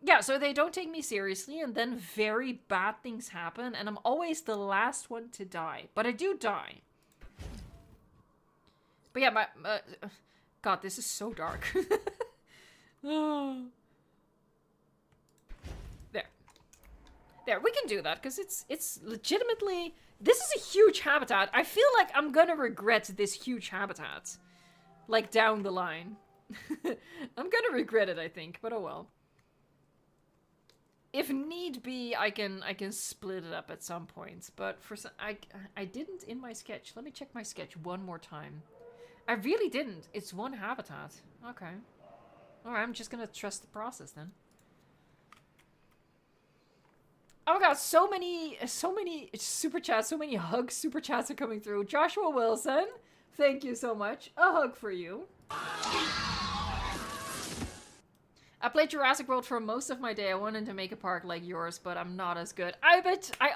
yeah, so they don't take me seriously, and then very bad things happen, and I'm always the last one to die. But I do die. But yeah, God, this is so dark. There, we can do that, because it's legitimately... This is a huge habitat. I feel like I'm gonna regret this huge habitat. Like, down the line. I'm gonna regret it, I think, but oh well. If need be, I can split it up at some points, but for some... I didn't in my sketch. Let me check my sketch one more time. I really didn't. It's one habitat. Okay. Alright, I'm just gonna trust the process then. Oh my god, so many super chats, so many hugs, super chats are coming through. Joshua Wilson, thank you so much. A hug for you. I played Jurassic World for most of my day. I wanted to make a park like yours, but I'm not as good. I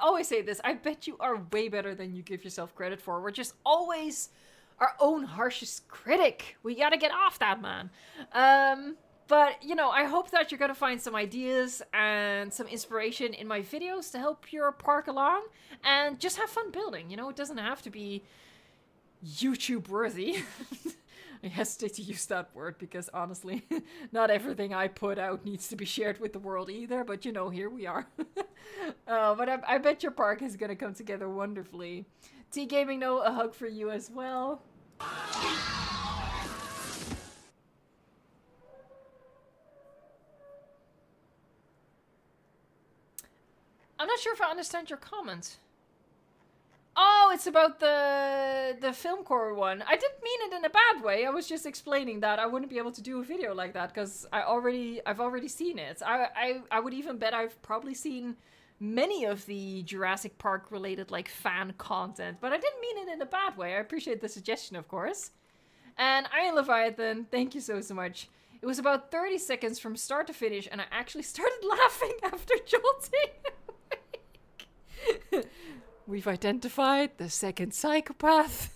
always say this, I bet you are way better than you give yourself credit for. We're just always our own harshest critic. We gotta get off that, man. But, you know, I hope that you're going to find some ideas and some inspiration in my videos to help your park along. And just have fun building, you know? It doesn't have to be YouTube-worthy. I hesitate to use that word because, honestly, not everything I put out needs to be shared with the world either. But, you know, here we are. But I bet your park is going to come together wonderfully. T-Gaming, no, a hug for you as well. I'm not sure if I understand your comment. Oh, it's about the film core one. I didn't mean it in a bad way. I was just explaining that I wouldn't be able to do a video like that because I've already seen it. I would even bet I've probably seen many of the Jurassic Park related like fan content, but I didn't mean it in a bad way. I appreciate the suggestion, of course. And Iron Leviathan, thank you so much. It was about 30 seconds from start to finish, and I actually started laughing after jolting. We've identified the second psychopath.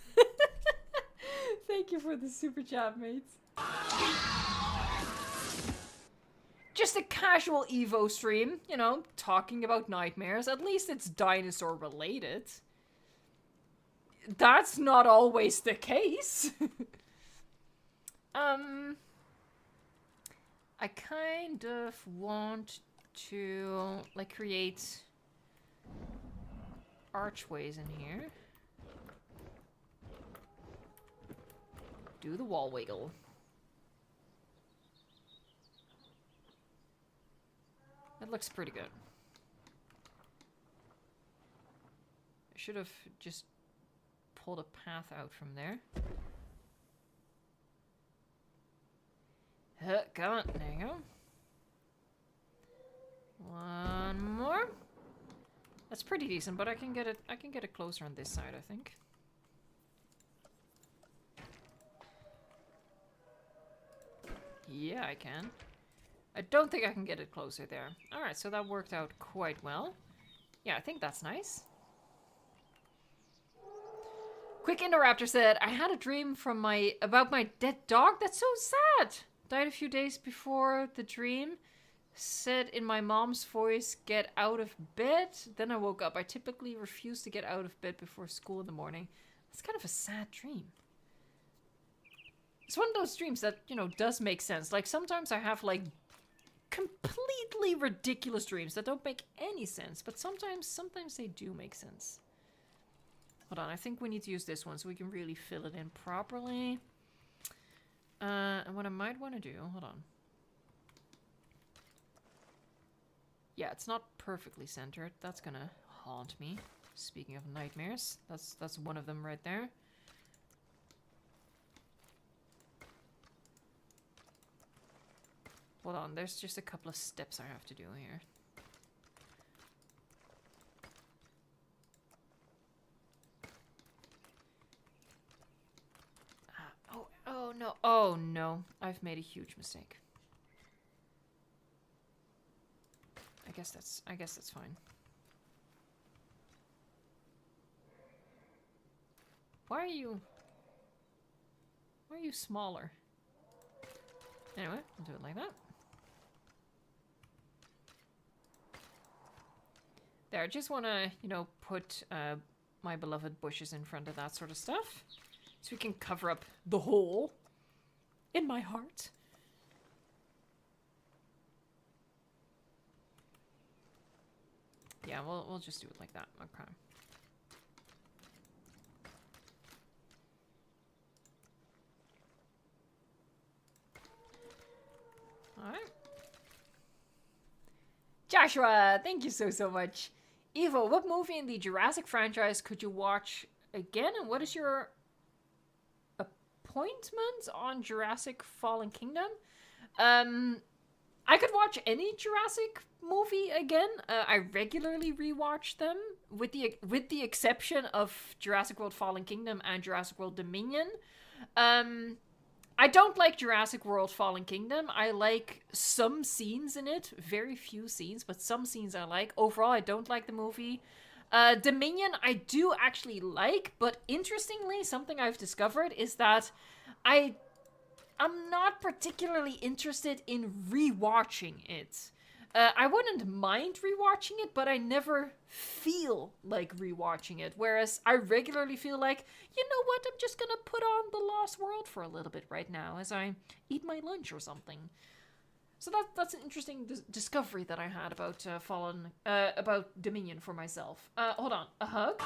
Thank you for the super chat, mates. Just a casual Evo stream, you know, talking about nightmares. At least it's dinosaur related. That's not always the case. I kind of want to, like, create archways in here. Do the wall wiggle. That looks pretty good. I should have just pulled a path out from there. Come on, there you go. One more. That's pretty decent, but I can get it closer on this side, I think. Yeah, I can. I don't think I can get it closer there. Alright, so that worked out quite well. Yeah, I think that's nice. Quick Indoraptor said, I had a dream about my dead dog. That's so sad. Died a few days before the dream. Said in my mom's voice, get out of bed. Then I woke up. I typically refuse to get out of bed before school in the morning. That's kind of a sad dream. It's one of those dreams that, you know, does make sense. Like, sometimes I have, like, completely ridiculous dreams that don't make any sense. But sometimes they do make sense. Hold on, I think we need to use this one so we can really fill it in properly. And what I might want to do... Hold on. Yeah, it's not perfectly centered. That's gonna haunt me. Speaking of nightmares, that's one of them right there. Hold on, there's just a couple of steps I have to do here. Oh no. Oh no. I've made a huge mistake. I guess that's fine. Why are you smaller? Anyway, I'll do it like that. There, I just want to, you know, put my beloved bushes in front of that sort of stuff. So we can cover up the hole in my heart. Yeah, we'll just do it like that. Okay. Alright. Joshua, thank you so much. Evo, what movie in the Jurassic franchise could you watch again? And what is your appointment on Jurassic Fallen Kingdom? I could watch any Jurassic movie again. I regularly rewatch them, with the exception of Jurassic World Fallen Kingdom and Jurassic World Dominion. I don't like Jurassic World Fallen Kingdom. I like some scenes in it. Very few scenes, but some scenes I like. Overall, I don't like the movie. Dominion, I do actually like, but interestingly, something I've discovered is that I'm not particularly interested in rewatching it. I wouldn't mind rewatching it, but I never feel like rewatching it. Whereas I regularly feel like, you know what, I'm just gonna put on The Lost World for a little bit right now as I eat my lunch or something. So that's an interesting discovery that I had about about Dominion for myself. Hold on, a hug.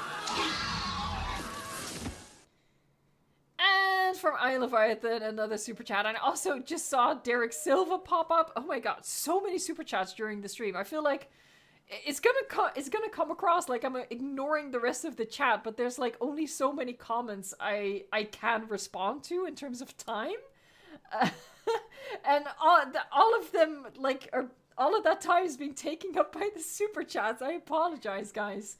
And from I Leviathan, another super chat. And I also just saw Derek Silva pop up. Oh my god, so many super chats during the stream. I feel like it's gonna come across like I'm ignoring the rest of the chat, but there's like only so many comments I can respond to in terms of time. And all of them, like, all of that time is being taken up by the super chats. I apologize, guys.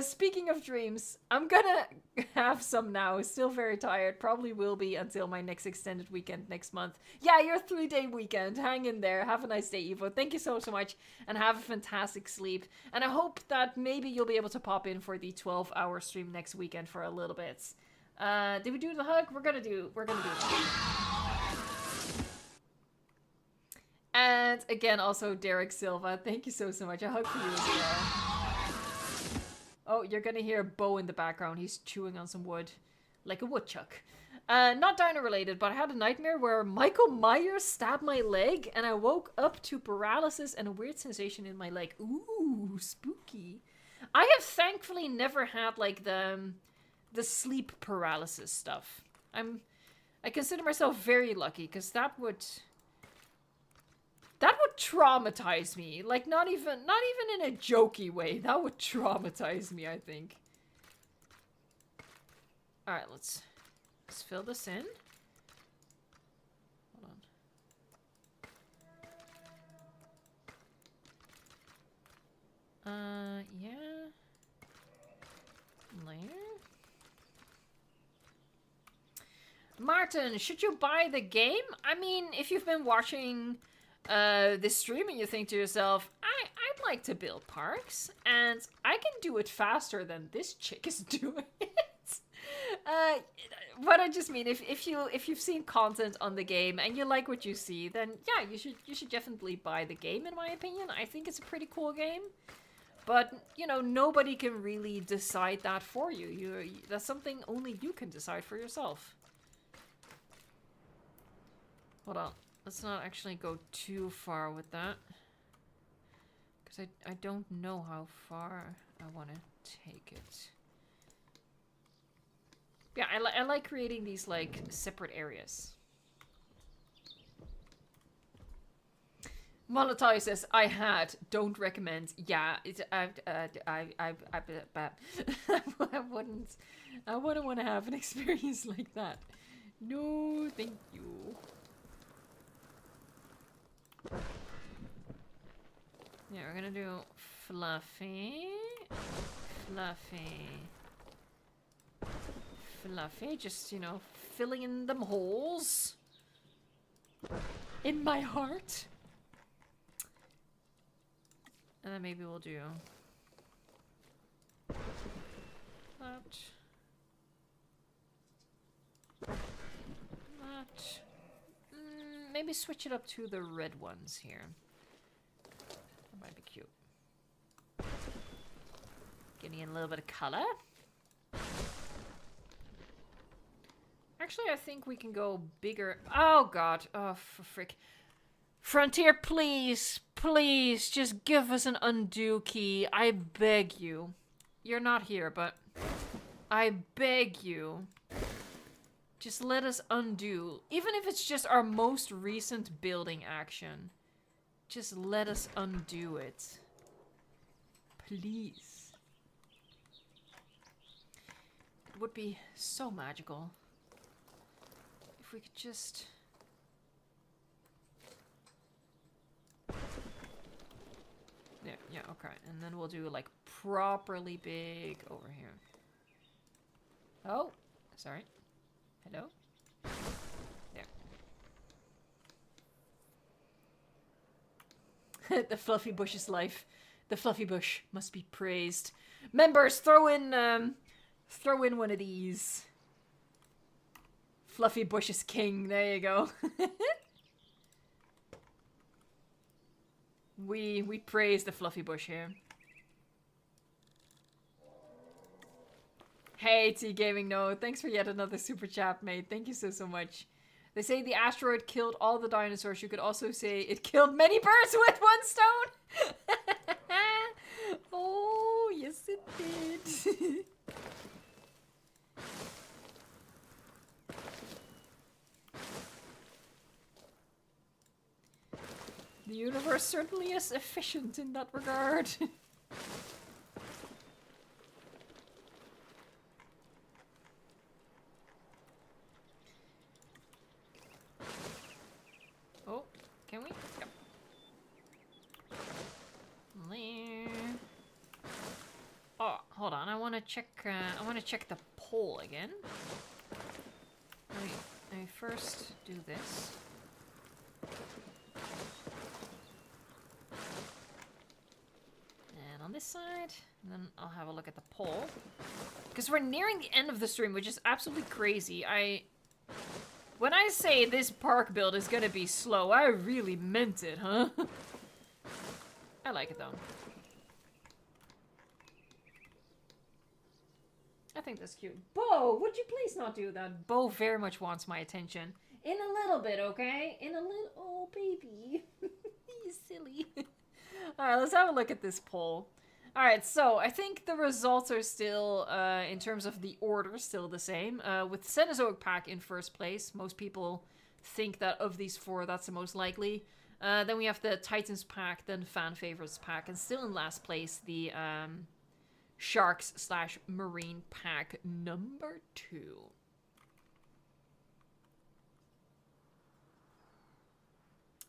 Speaking of dreams, I'm gonna have some now. Still very tired. Probably will be until my next extended weekend next month. Yeah, your 3-day weekend. Hang in there. Have a nice day, Evo. Thank you so much, and have a fantastic sleep. And I hope that maybe you'll be able to pop in for the 12-hour stream next weekend for a little bit. Did we do the hug? We're gonna do the hug. And again, also Derek Silva. Thank you so much. A hug for you as well. Oh, you're gonna hear Bo in the background. He's chewing on some wood. Like a woodchuck. Not dino related, but I had a nightmare where Michael Myers stabbed my leg and I woke up to paralysis and a weird sensation in my leg. Ooh, spooky. I have thankfully never had like the sleep paralysis stuff. I consider myself very lucky because that would That would traumatize me. Like, not even in a jokey way. That would traumatize me, I think. Alright, let's fill this in. Hold on. Yeah. Layer. Martin, should you buy the game? I mean, if you've been watching this stream and you think to yourself, I'd like to build parks, and I can do it faster than this chick is doing it. What I just mean, if you've seen content on the game and you like what you see, then yeah, you should definitely buy the game. In my opinion, I think it's a pretty cool game. But you know, nobody can really decide that for you. That's something only you can decide for yourself. Hold on, let's not actually go too far with that, because I don't know how far I want to take it. Yeah, I like creating these, like, separate areas. Molotov says, I don't recommend. Yeah, it's, I wouldn't want to have an experience like that. No, thank you. Yeah, we're gonna do fluffy, fluffy. Fluffy, just, you know, filling in them holes in my heart. And then maybe we'll do that. That. Maybe switch it up to the red ones here. That might be cute. Getting in a little bit of color. Actually, I think we can go bigger. Oh, God. Oh, for frick. Frontier, please. Please, just give us an undo key. I beg you. You're not here, but I beg you. Just let us undo. Even if it's just our most recent building action. Just let us undo it. Please. It would be so magical. If we could just... Yeah, okay. And then we'll do, like, properly big over here. Oh, sorry. Hello? There. The fluffy bush is life. The fluffy bush must be praised. Members, throw in one of these. Fluffy bush is king. There you go. We praise the fluffy bush here. Hey, T-Gaming No, thanks for yet another super chat, mate. Thank you so much. They say the asteroid killed all the dinosaurs. You could also say it killed many birds with one stone. Oh, yes it did. The universe certainly is efficient in that regard. Oh, can we? Yep. Oh, hold on. I want to check. I want to check the pole again. Let me first do this. On this side, and then I'll have a look at the pole. Because we're nearing the end of the stream, which is absolutely crazy. When I say this park build is gonna be slow, I really meant it, huh? I like it, though. I think that's cute. Bo, would you please not do that? Bo very much wants my attention. In a little bit, okay? In a little... Oh, baby. He's silly. Alright, let's have a look at this poll. Alright, so I think the results are still, in terms of the order, still the same. With Cenozoic Pack in first place, most people think that of these four, that's the most likely. Then we have the Titans pack, then Fan Favorites pack, and still in last place, the Sharks / Marine pack number 2.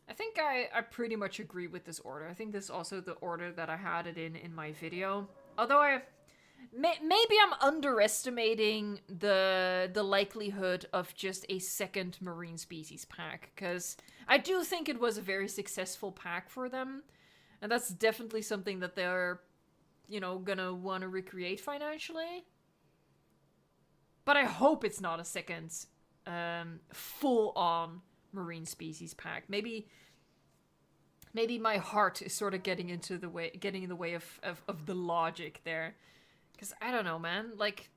I think I pretty much agree with this order. I think this is also the order that I had it in my video. Although maybe I'm underestimating the likelihood of just a second marine species pack, because I do think it was a very successful pack for them, and that's definitely something that they're, you know, gonna want to recreate financially. But I hope it's not a second full-on marine species pack. Maybe my heart is sort of getting in the way of the logic there. Because I don't know, man. Like,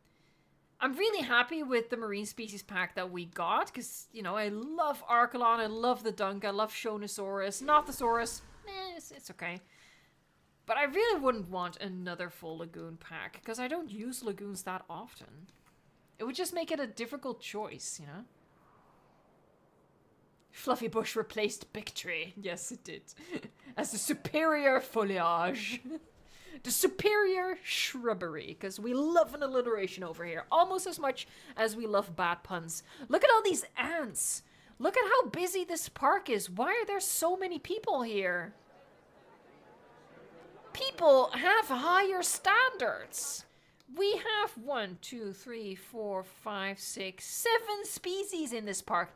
I'm really happy with the marine species pack that we got. Because, you know, I love Archelon, I love the Dunk, I love Shonosaurus. Nothosaurus, it's okay. But I really wouldn't want another full Lagoon pack. Because I don't use Lagoons that often. It would just make it a difficult choice, you know? Fluffy Bush replaced Big Tree. Yes, it did. As the superior foliage. The superior shrubbery. Because we love an alliteration over here. Almost as much as we love bad puns. Look at all these ants. Look at how busy this park is. Why are there so many people here? People have higher standards. We have 1, 2, 3, 4, 5, 6, 7 species in this park.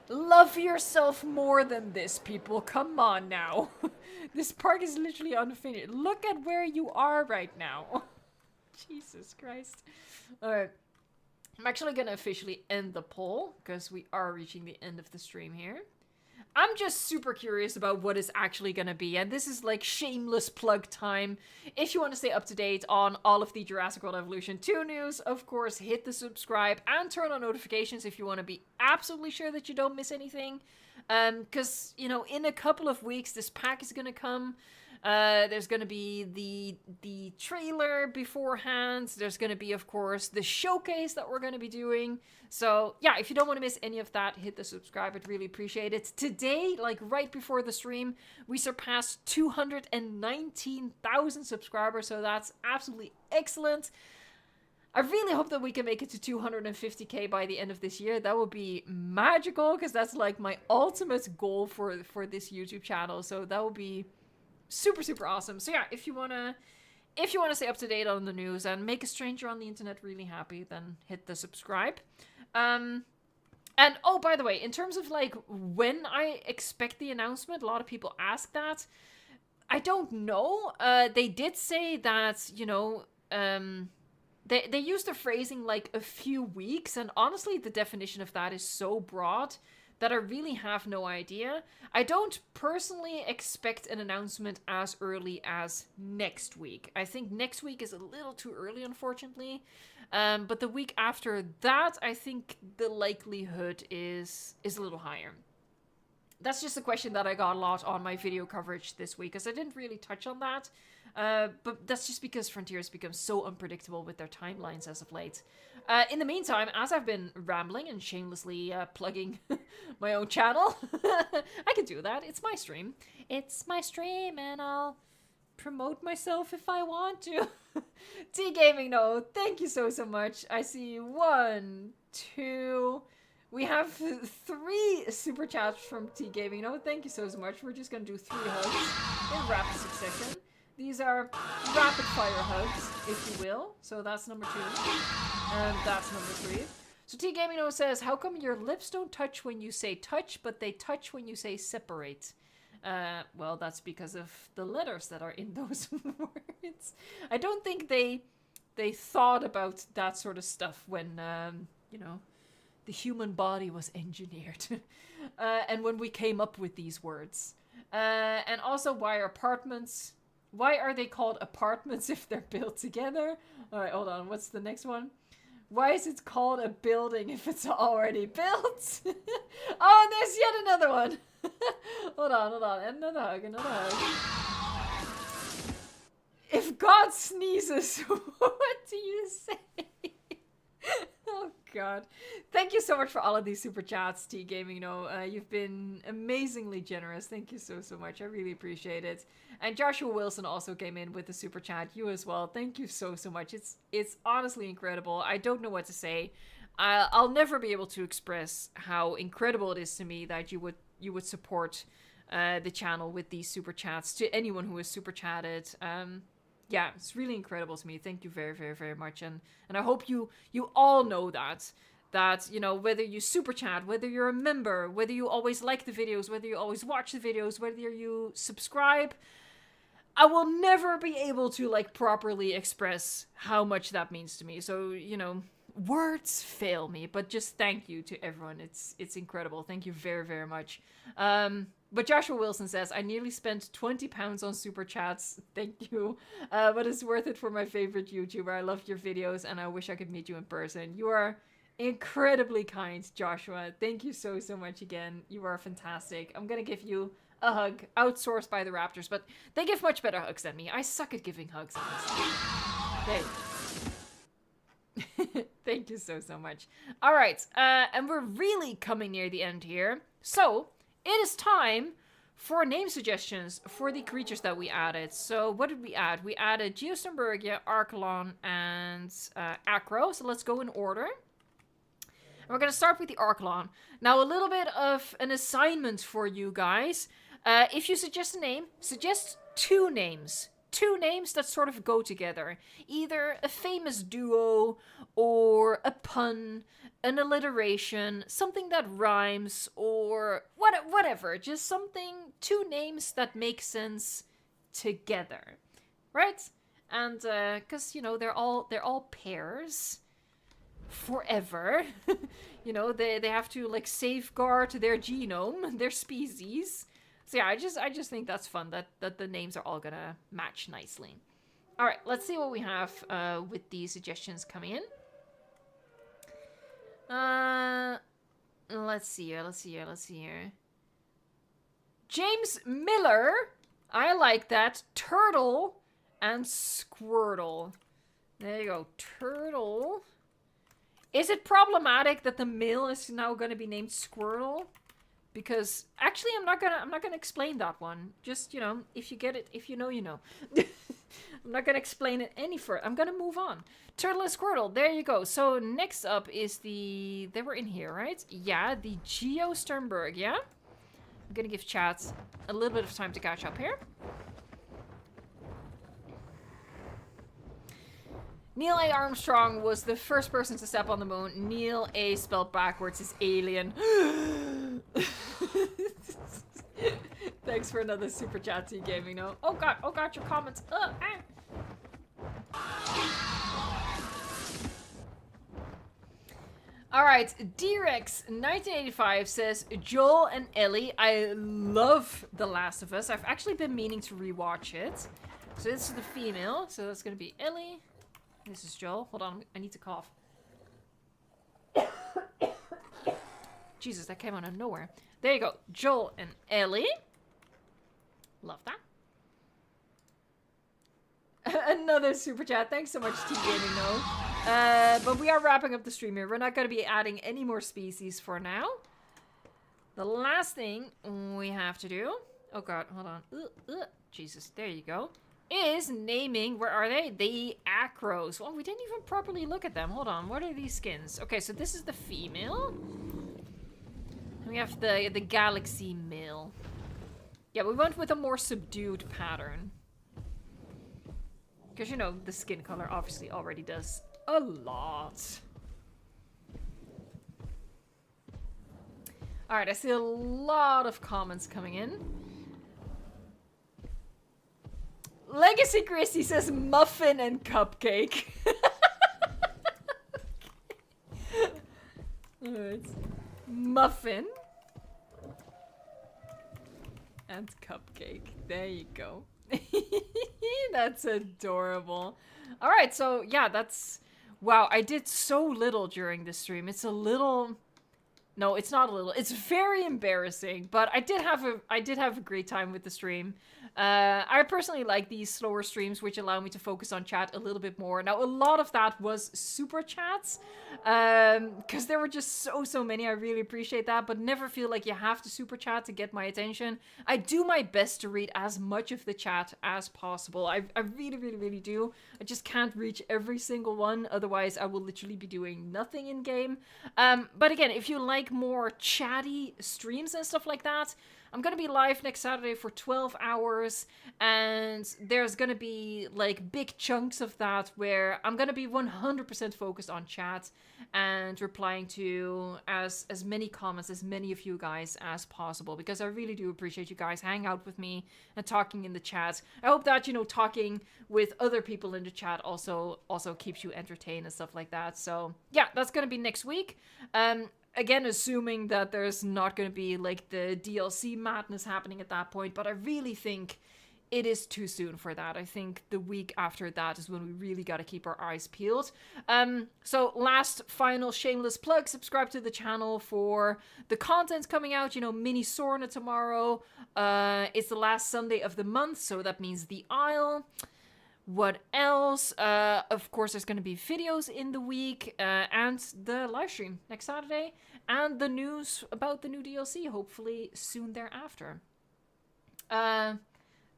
Love yourself more than this, people. Come on now. This park is literally unfinished. Look at where you are right now. Jesus Christ. Alright. I'm actually going to officially end the poll, because we are reaching the end of the stream here. I'm just super curious about what it's actually going to be, and this is like shameless plug time. If you want to stay up to date on all of the Jurassic World Evolution 2 news, of course, hit the subscribe and turn on notifications if you want to be absolutely sure that you don't miss anything. Because, you know, in a couple of weeks, this pack is going to come. There's going to be the trailer beforehand. There's going to be, of course, the showcase that we're going to be doing. So, yeah, if you don't want to miss any of that, hit the subscribe. I'd really appreciate it. Today, like right before the stream, we surpassed 219,000 subscribers. So that's absolutely excellent. I really hope that we can make it to 250k by the end of this year. That would be magical, because that's like my ultimate goal for this YouTube channel. So that would be super, super awesome. So yeah, if you wanna stay up to date on the news and make a stranger on the internet really happy, then hit the subscribe. And oh, by the way, in terms of like when I expect the announcement, a lot of people ask that. I don't know. They did say that, you know, they used the phrasing like a few weeks, and honestly, the definition of that is so broad that I really have no idea. I don't personally expect an announcement as early as next week. I think next week is a little too early, unfortunately. But the week after that, I think the likelihood is a little higher. That's just a question that I got a lot on my video coverage this week, because I didn't really touch on that. But that's just because Frontier has become so unpredictable with their timelines as of late. In the meantime, as I've been rambling and shamelessly plugging my own channel, I can do that. It's my stream. It's my stream, and I'll promote myself if I want to. T-Gaming, no, thank you so much. I see 1, 2... We have 3 super chats from T-Gaming. No, thank you so much. We're just going to do 3 hugs in rapid succession. These are rapid fire hugs, if you will. So that's number 2. And that's number 3. So T-Gaming says, how come your lips don't touch when you say touch, but they touch when you say separate? Well, that's because of the letters that are in those words. I don't think they thought about that sort of stuff when, you know, the human body was engineered. And when we came up with these words. And also, why are they called apartments if they're built together? Alright, hold on. What's the next one? Why is it called a building if it's already built? Oh, there's yet another one. Hold on. Another hug. If God sneezes, what do you say? Oh, God. Thank you so much for all of these super chats, T Gaming. You've been amazingly generous. Thank you so, so much. I really appreciate it. And Joshua Wilson also came in with the super chat. You as well. Thank you so, so much. It's honestly incredible. I don't know what to say. I'll never be able to express how incredible it is to me that you would support the channel with these super chats. To anyone who has super chatted, yeah, it's really incredible to me. Thank you very, very, very much. And I hope you all know that, whether you super chat, whether you're a member, whether you always like the videos, whether you always watch the videos, whether you subscribe, I will never be able to properly express how much that means to me. So, words fail me, but just thank you to everyone. It's incredible. Thank you very, very much. But Joshua Wilson says, I nearly spent £20 on super chats. Thank you. But it's worth it for my favorite YouTuber. I love your videos and I wish I could meet you in person. You are incredibly kind, Joshua. Thank you so, so much again. You are fantastic. I'm going to give you a hug, outsourced by the Raptors, but they give much better hugs than me. I suck at giving hugs. Okay. Thank you so, so much. All right. And we're really coming near the end here. So it is time for name suggestions for the creatures that we added. So what did we add? We added Geostormbergia, Archelon, and Acro. So let's go in order. And we're going to start with the Archelon. Now, a little bit of an assignment for you guys. If you suggest a name, suggest two names. Two names that sort of go together. Either a famous duo, or a pun, an alliteration, something that rhymes, or whatever. Just something, two names that make sense together. Right? And, because, they're all pairs. Forever. They have to, safeguard their genome, their species. So yeah, I just think that's fun that the names are all gonna match nicely. All right, let's see what we have with these suggestions coming in. Let's see here. James Miller, I like that. Turtle and Squirtle. There you go, Turtle. Is it problematic that the male is now going to be named Squirtle? Because actually, I'm not gonna explain that one. Just if you get it, if you know, you know. I'm not gonna explain it any further. I'm gonna move on. Turtle and Squirtle. There you go. So next up is they were in here, right? Yeah, the Geostormberg. Yeah. I'm gonna give chat a little bit of time to catch up here. Neil A. Armstrong was the first person to step on the moon. Neil A. spelled backwards is alien. Thanks for another super chat, T Gaming. No. Oh god, your comments. Alright, D-Rex1985 says, Joel and Ellie, I love The Last of Us. I've actually been meaning to rewatch it. So this is the female, so that's gonna be Ellie. This is Joel. Hold on, I need to cough. Jesus, that came out of nowhere. There you go. Joel and Ellie. Love that. Another super chat. Thanks so much, Team Gaming, though. But we are wrapping up the stream here. We're not going to be adding any more species for now. The last thing we have to do... Oh, God. Hold on. Jesus. There you go. Is naming... Where are they? The Acros. Well, we didn't even properly look at them. Hold on. What are these skins? Okay, so this is the female. We have the Galaxy male. Yeah, we went with a more subdued pattern. Because, the skin color obviously already does a lot. Alright, I see a lot of comments coming in. Legacy Christy says muffin and cupcake. Alright. Muffin. And cupcake. There you go. That's adorable. Alright, so yeah, that's... Wow, I did so little during this stream. It's a little No, it's not a little. It's very embarrassing, but I did have a great time with the stream. I personally like these slower streams, which allow me to focus on chat a little bit more. Now, a lot of that was super chats, because there were just so many. I really appreciate that, but never feel like you have to super chat to get my attention. I do my best to read as much of the chat as possible. I really do. I just can't reach every single one, otherwise I will literally be doing nothing in game. But again, if you like more chatty streams and stuff like that, I'm gonna be live next Saturday for 12 hours, and there's gonna be like big chunks of that where I'm gonna be 100% focused on chat and replying to as many comments as many of you guys as possible, because I really do appreciate you guys hanging out with me and talking in the chat. I hope that, you know, talking with other people in the chat also keeps you entertained and stuff like that. So yeah, that's gonna be next week. Again, assuming that there's not going to be, like, the DLC madness happening at that point, but I really think it is too soon for that. I think the week after that is when we really got to keep our eyes peeled. So last, final, shameless plug, subscribe to the channel for the content coming out. You know, mini Sorna tomorrow. It's the last Sunday of the month, so that means the Isle. What else? Of course, there's going to be videos in the week, and the live stream next Saturday, and the news about the new DLC, hopefully soon thereafter.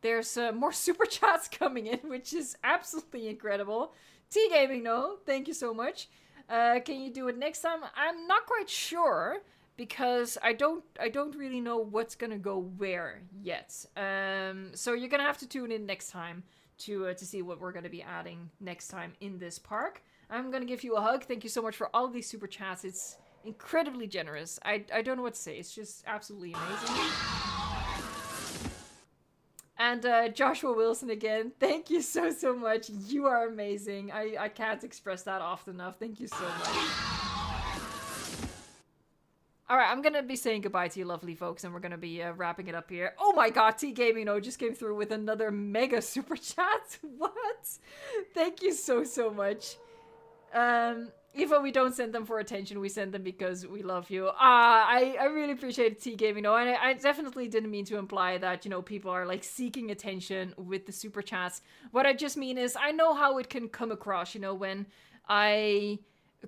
There's more super chats coming in, which is absolutely incredible. T-Gaming, no, thank you so much. Can you do it next time? I'm not quite sure, because I don't really know what's gonna go where yet. So you're gonna have to tune in next time to see what we're going to be adding next time in this park. I'm going to give you a hug. Thank you so much for all these super chats. It's incredibly generous. I don't know what to say. It's just absolutely amazing. And Joshua Wilson again. Thank you so much. You are amazing. I can't express that often enough. Thank you so much. Alright, I'm gonna be saying goodbye to you lovely folks, and we're gonna be wrapping it up here. Oh my god, T-Gaming just came through with another mega super chat. What? Thank you so much. Even we don't send them for attention, we send them because we love you. I really appreciate T-Gaming, and I definitely didn't mean to imply that, you know, people are like seeking attention with the super chats. What I just mean is, I know how it can come across, you know, when I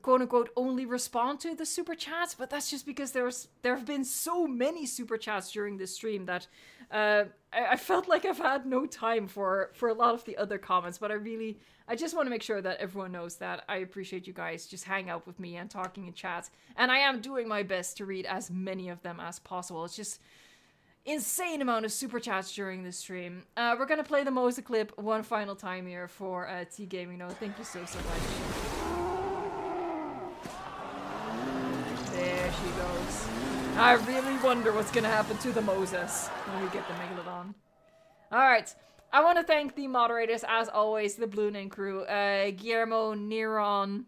quote-unquote only respond to the super chats, but that's just because there have been so many super chats during this stream that I felt like I've had no time for a lot of the other comments. But I just want to make sure that everyone knows that I appreciate you guys just hang out with me and talking in chat, and I am doing my best to read as many of them as possible. It's just insane amount of super chats during this stream. We're gonna play the Moza clip one final time here for T-Gaming. Thank you so much. There she goes. I really wonder what's gonna happen to the Moses when we get the Megalodon. Alright. I want to thank the moderators, as always, the Blue Name crew. Guillermo, Neron,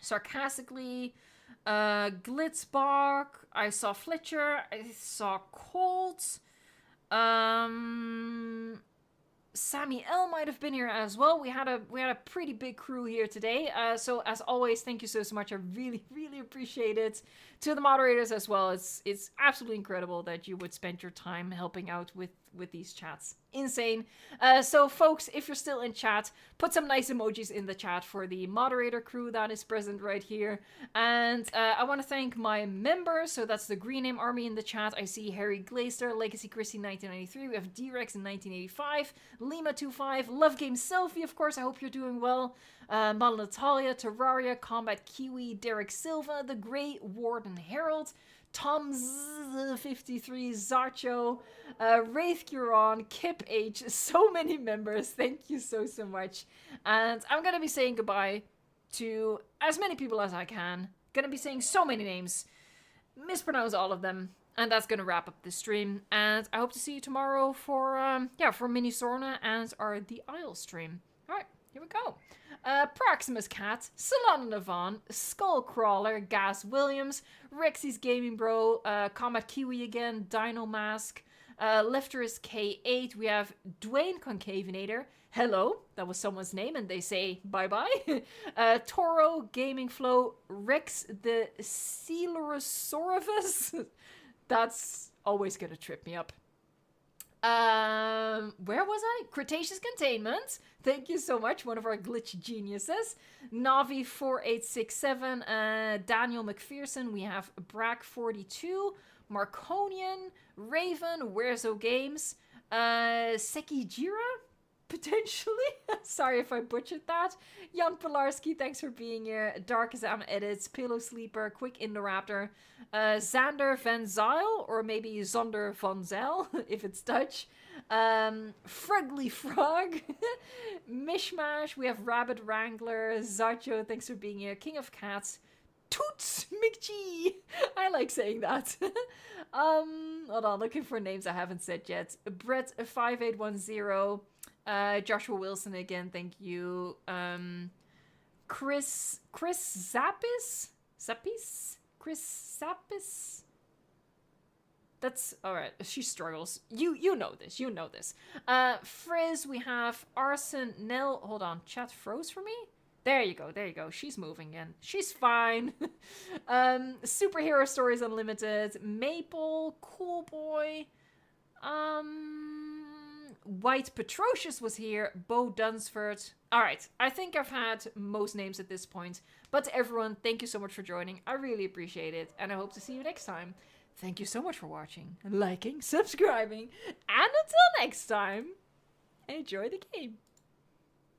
Sarcastically, Glitzbach, I saw Fletcher, I saw Colt, Sammy L might have been here as well. We had a pretty big crew here today. So as always, thank you so much. I really appreciate it. To the moderators as well. It's absolutely incredible that you would spend your time helping out with these chats. Insane. So folks, if you're still in chat, put some nice emojis in the chat for the moderator crew that is present right here. And I want to thank my members. So that's the Green Name Army in the chat. I see Harry Glazer, Legacy Christie 1993. We have D-Rex in 1985. Lima25, Love Game Selfie, of course. I hope you're doing well. Model Natalia, Terraria, Combat Kiwi, Derek Silva, The Grey Warden Herald, Tom Z53, Zarcho, Wraith Curon, Kip H, so many members. Thank you so much. And I'm gonna be saying goodbye to as many people as I can. Gonna be saying so many names, mispronounce all of them, and that's gonna wrap up this stream. And I hope to see you tomorrow for Mini Sorna and our The Isle stream. Alright, here we go. Proximus Cat, Solana Navon, Skullcrawler, Gas Williams, Rexy's Gaming Bro, Combat Kiwi again, Dino Mask, Lefterist K8, we have Dwayne Concavinator, hello, that was someone's name, and they say bye-bye. Toro, Gaming Flow, Rex the Coelosaurus. That's always gonna trip me up. Where was I? Cretaceous Containment. Thank you so much, one of our glitch geniuses. Navi4867, Daniel McPherson. We have Brack42, Marconian, Raven, Wherezo Games, Sekijira, potentially. Sorry if I butchered that. Jan Pilarski, thanks for being here. Dark Azam Edits, Pillow Sleeper, Quick Indoraptor, Xander Van Zyl, or maybe Zonder Van Zyl, if it's Dutch. Frugly Frog, Mishmash, we have Rabbit Wrangler, Zacho, thanks for being here. King of Cats, Toots McGee. I like saying that. Hold on, looking for names I haven't said yet. Brett5810, Joshua Wilson again, thank you. Chris Zappis? Chris Zappis? That's alright. She struggles. You know this. You know this. Frizz, we have Arson Nell. Hold on, chat froze for me? There you go, there you go. She's moving in. She's fine. Superhero Stories Unlimited. Maple, Cool Boy. White Petrocious was here. Bo Dunsford. Alright, I think I've had most names at this point. But to everyone, thank you so much for joining. I really appreciate it. And I hope to see you next time. Thank you so much for watching, liking, subscribing. And until next time, enjoy the game.